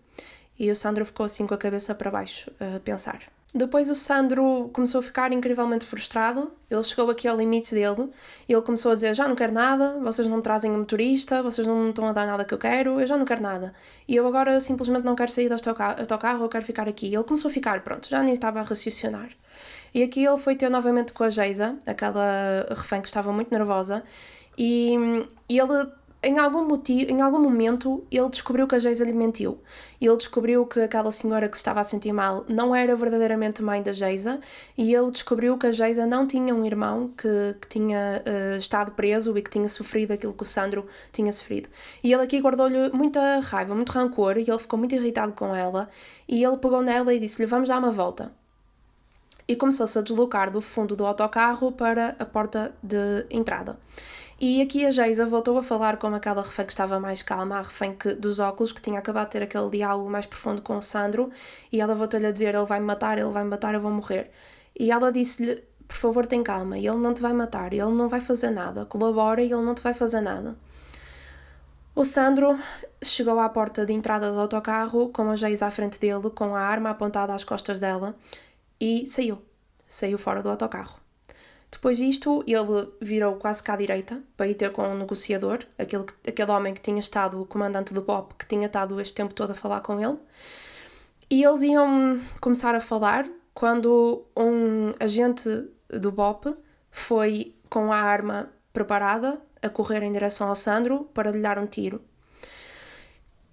E o Sandro ficou assim com a cabeça para baixo, a pensar. Depois o Sandro começou a ficar incrivelmente frustrado, ele chegou aqui ao limite dele, e ele começou a dizer, já não quero nada, vocês não me trazem um motorista, vocês não me estão a dar nada que eu quero, eu já não quero nada. E eu agora simplesmente não quero sair deste autocarro, eu quero ficar aqui. E ele começou a ficar, pronto, já nem estava a raciocinar. E aqui ele foi ter novamente com a Geisa, aquela refém que estava muito nervosa, e ele... Em algum momento, ele descobriu que a Geisa lhe mentiu. Ele descobriu que aquela senhora que se estava a sentir mal não era verdadeiramente mãe da Geisa e ele descobriu que a Geisa não tinha um irmão que tinha estado preso e que tinha sofrido aquilo que o Sandro tinha sofrido. E ele aqui guardou-lhe muita raiva, muito rancor e ele ficou muito irritado com ela e ele pegou nela e disse-lhe, vamos dar uma volta. E começou-se a deslocar do fundo do autocarro para a porta de entrada. E aqui a Geisa voltou a falar com aquela refém que estava mais calma, a refém dos óculos, que tinha acabado de ter aquele diálogo mais profundo com o Sandro, e ela voltou-lhe a dizer, ele vai me matar, eu vou morrer. E ela disse-lhe, por favor, tem calma, ele não te vai matar, ele não vai fazer nada, colabora e ele não te vai fazer nada. O Sandro chegou à porta de entrada do autocarro, com a Geisa à frente dele, com a arma apontada às costas dela, e saiu fora do autocarro. Depois disto, ele virou quase cá à direita para ir ter com um negociador, aquele homem que tinha estado o comandante do BOP, que tinha estado este tempo todo a falar com ele. E eles iam começar a falar quando um agente do BOP foi com a arma preparada a correr em direção ao Sandro para lhe dar um tiro.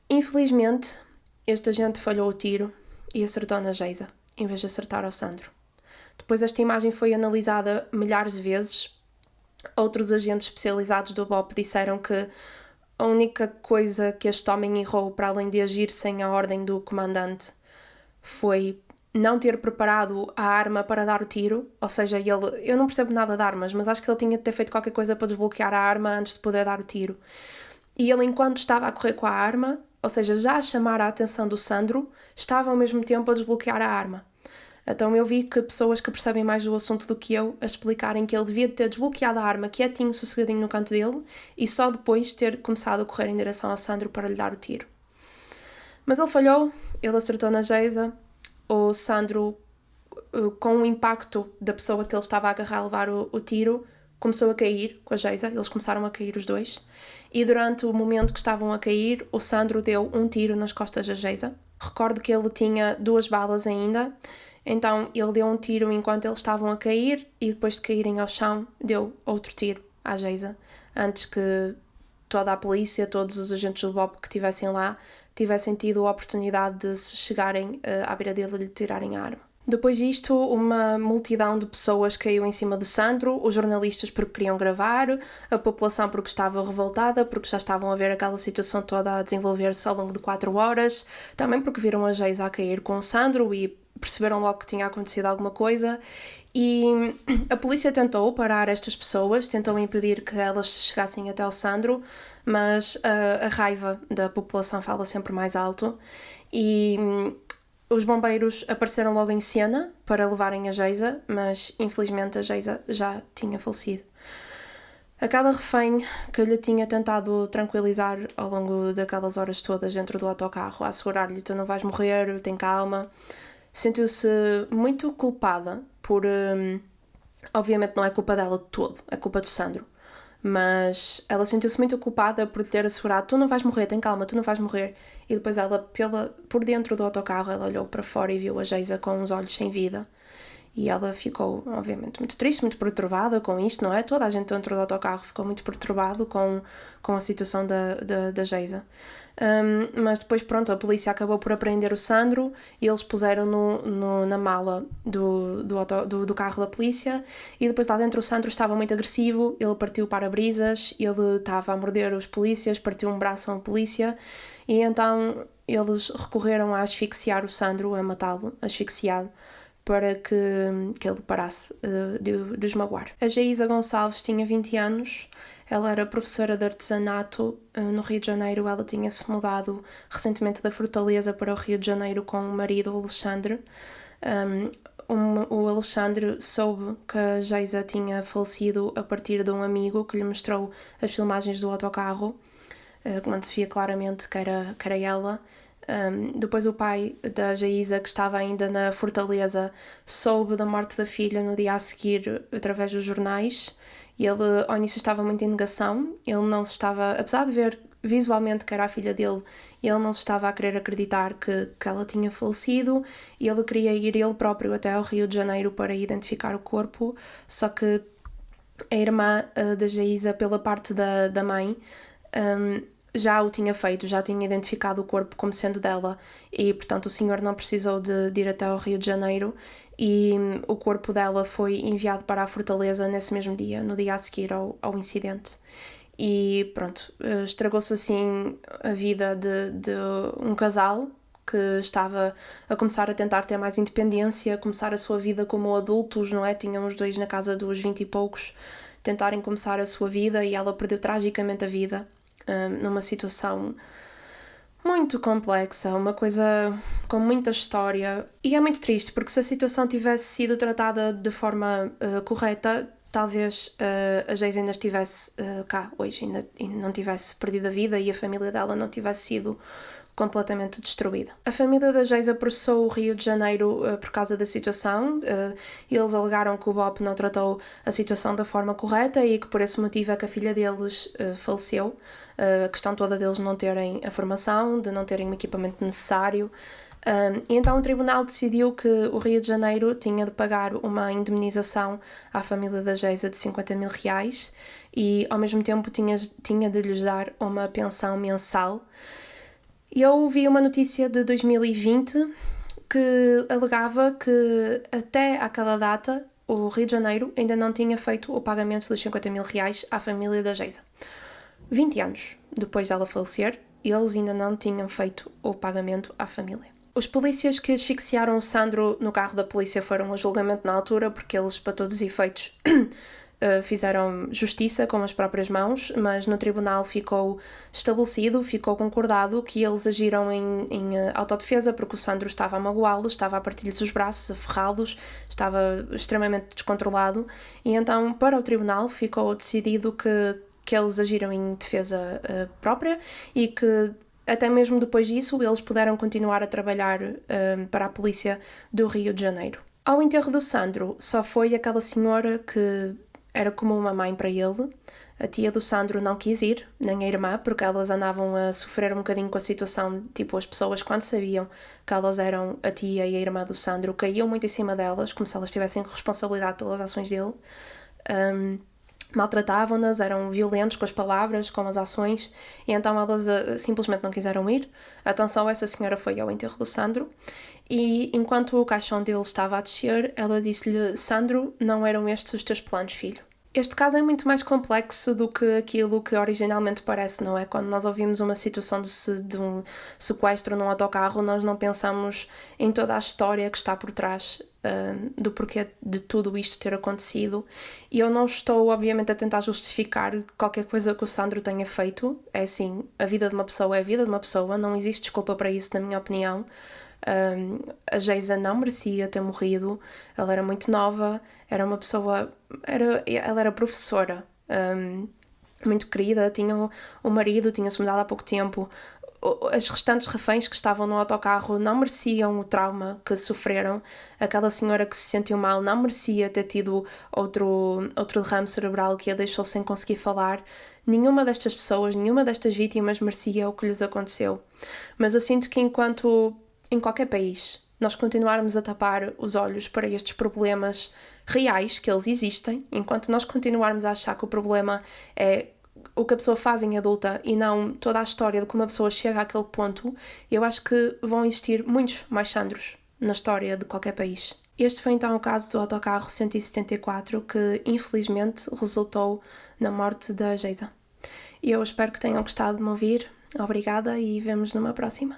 Infelizmente, este agente falhou o tiro e acertou na Geisa. em vez de acertar ao Sandro. Depois esta imagem foi analisada milhares de vezes. Outros agentes especializados do BOP disseram que a única coisa que este homem errou, para além de agir sem a ordem do comandante, foi não ter preparado a arma para dar o tiro. Ou seja, eu não percebo nada de armas, mas acho que ele tinha de ter feito qualquer coisa para desbloquear a arma antes de poder dar o tiro. E ele, enquanto estava a correr com a arma, ou seja, já a chamar a atenção do Sandro, estava ao mesmo tempo a desbloquear a arma. Então eu vi que pessoas que percebem mais do assunto do que eu a explicarem que ele devia ter desbloqueado a arma quietinho, sossegadinho no canto dele, e só depois ter começado a correr em direção ao Sandro para lhe dar o tiro. Mas ele falhou, ele acertou na Geisa. O Sandro, com o impacto da pessoa que ele estava a agarrar a levar o tiro, começou a cair com a Geisa. Eles começaram a cair os dois. E durante o momento que estavam a cair, o Sandro deu um tiro nas costas da Geisa. Recordo que ele tinha 2 balas ainda. Então ele deu um tiro enquanto eles estavam a cair e depois de caírem ao chão deu outro tiro à Geisa, antes que toda a polícia, todos os agentes do BOP que estivessem lá, tivessem tido a oportunidade de se chegarem à beira dele e lhe tirarem a arma. Depois disto, uma multidão de pessoas caiu em cima do Sandro, os jornalistas porque queriam gravar, a população porque estava revoltada, porque já estavam a ver aquela situação toda a desenvolver-se ao longo de 4 horas, também porque viram a Geisa a cair com o Sandro e perceberam logo que tinha acontecido alguma coisa. E a polícia tentou parar estas pessoas, tentou impedir que elas chegassem até ao Sandro, mas a raiva da população fala sempre mais alto e os bombeiros apareceram logo em cena para levarem a Geisa, mas infelizmente a Geisa já tinha falecido. A cada refém que lhe tinha tentado tranquilizar ao longo daquelas horas todas dentro do autocarro, a assegurar-lhe: tu não vais morrer, tem calma, sentiu-se muito culpada por... obviamente não é culpa dela de todo, é culpa do Sandro. Mas ela sentiu-se muito culpada por lhe ter assegurado: tu não vais morrer, tem calma, tu não vais morrer. E depois ela, por dentro do autocarro, ela olhou para fora e viu a Geisa com os olhos sem vida. E ela ficou, obviamente, muito triste, muito perturbada com isto, não é? Toda a gente dentro do autocarro ficou muito perturbado com a situação da Geisa. Mas depois, pronto, a polícia acabou por apreender o Sandro e eles puseram-no na mala do carro da polícia. E depois lá dentro o Sandro estava muito agressivo, ele partiu para-brisas, ele estava a morder os polícias, partiu um braço a um polícia. E então eles recorreram a asfixiar o Sandro, a matá-lo, asfixiado, para que ele parasse de esmagoar. A Geisa Gonçalves tinha 20 anos, ela era professora de artesanato no Rio de Janeiro. Ela tinha-se mudado recentemente da Fortaleza para o Rio de Janeiro com o marido, o Alexandre. O Alexandre soube que a Geisa tinha falecido a partir de um amigo que lhe mostrou as filmagens do autocarro, onde se via claramente que era ela. Depois o pai da Geisa, que estava ainda na Fortaleza, soube da morte da filha no dia a seguir através dos jornais. Ele ao início estava muito em negação, ele não se estava, apesar de ver visualmente que era a filha dele, ele não se estava a querer acreditar que ela tinha falecido e ele queria ir ele próprio até ao Rio de Janeiro para identificar o corpo, só que a irmã da Geisa, pela parte da mãe, já o tinha feito, já tinha identificado o corpo como sendo dela e, portanto, o senhor não precisou de ir até ao Rio de Janeiro e o corpo dela foi enviado para a Fortaleza nesse mesmo dia, no dia a seguir ao incidente. E pronto, estragou-se assim a vida de um casal que estava a começar a tentar ter mais independência, começar a sua vida como adultos, não é? Tinham os dois na casa dos 20 e poucos, tentarem começar a sua vida e ela perdeu tragicamente a vida. Numa situação muito complexa, uma coisa com muita história, e é muito triste porque se a situação tivesse sido tratada de forma correta, talvez a Geisa ainda estivesse cá hoje, ainda não tivesse perdido a vida e a família dela não tivesse sido completamente destruída. A família da Geisa processou o Rio de Janeiro por causa da situação. Eles alegaram que o BOP não tratou a situação da forma correta e que por esse motivo é que a filha deles faleceu. A questão toda deles não terem a formação, de não terem o equipamento necessário. E então o tribunal decidiu que o Rio de Janeiro tinha de pagar uma indemnização à família da Geisa de 50 mil reais e ao mesmo tempo tinha de lhes dar uma pensão mensal. Eu vi uma notícia de 2020 que alegava que até àquela data o Rio de Janeiro ainda não tinha feito o pagamento dos 50 mil reais à família da Geisa. 20 anos depois dela falecer, eles ainda não tinham feito o pagamento à família. Os polícias que asfixiaram o Sandro no carro da polícia foram a julgamento na altura, porque eles, para todos os efeitos, fizeram justiça com as próprias mãos, mas no tribunal ficou estabelecido, ficou concordado que eles agiram em autodefesa, porque o Sandro estava a magoá-los, estava a partir-lhes os braços, a ferrá-los, estava extremamente descontrolado, e então para o tribunal ficou decidido que eles agiram em defesa própria e que até mesmo depois disso eles puderam continuar a trabalhar para a polícia do Rio de Janeiro. Ao enterro do Sandro só foi aquela senhora que era como uma mãe para ele. A tia do Sandro não quis ir, nem a irmã, porque elas andavam a sofrer um bocadinho com a situação, tipo, as pessoas quando sabiam que elas eram a tia e a irmã do Sandro, caíam muito em cima delas, como se elas tivessem responsabilidade pelas ações dele. Maltratavam-nas, eram violentos com as palavras, com as ações, e então elas simplesmente não quiseram ir. Então só essa senhora foi ao enterro do Sandro, e enquanto o caixão dele estava a descer, ela disse-lhe: Sandro, não eram estes os teus planos, filho? Este caso é muito mais complexo do que aquilo que originalmente parece, não é? Quando nós ouvimos uma situação de um sequestro num autocarro, nós não pensamos em toda a história que está por trás do porquê de tudo isto ter acontecido. E eu não estou, obviamente, a tentar justificar qualquer coisa que o Sandro tenha feito. É assim, a vida de uma pessoa é a vida de uma pessoa, não existe desculpa para isso, na minha opinião. A Geisa não merecia ter morrido, ela era muito nova, era uma pessoa, ela era professora, muito querida, tinha um marido, tinha-se mudado há pouco tempo. As restantes reféns que estavam no autocarro não mereciam o trauma que sofreram. Aquela senhora que se sentiu mal não merecia ter tido outro derrame cerebral que a deixou sem conseguir falar. Nenhuma destas pessoas, nenhuma destas vítimas merecia o que lhes aconteceu. Mas eu sinto que enquanto em qualquer país nós continuarmos a tapar os olhos para estes problemas reais, que eles existem, enquanto nós continuarmos a achar que o problema é o que a pessoa faz em adulta e não toda a história de como a pessoa chega àquele ponto, eu acho que vão existir muitos mais Sandros na história de qualquer país. Este foi então o caso do autocarro 174, que infelizmente resultou na morte da Geisa. Eu espero que tenham gostado de me ouvir. Obrigada e vemo-nos numa próxima.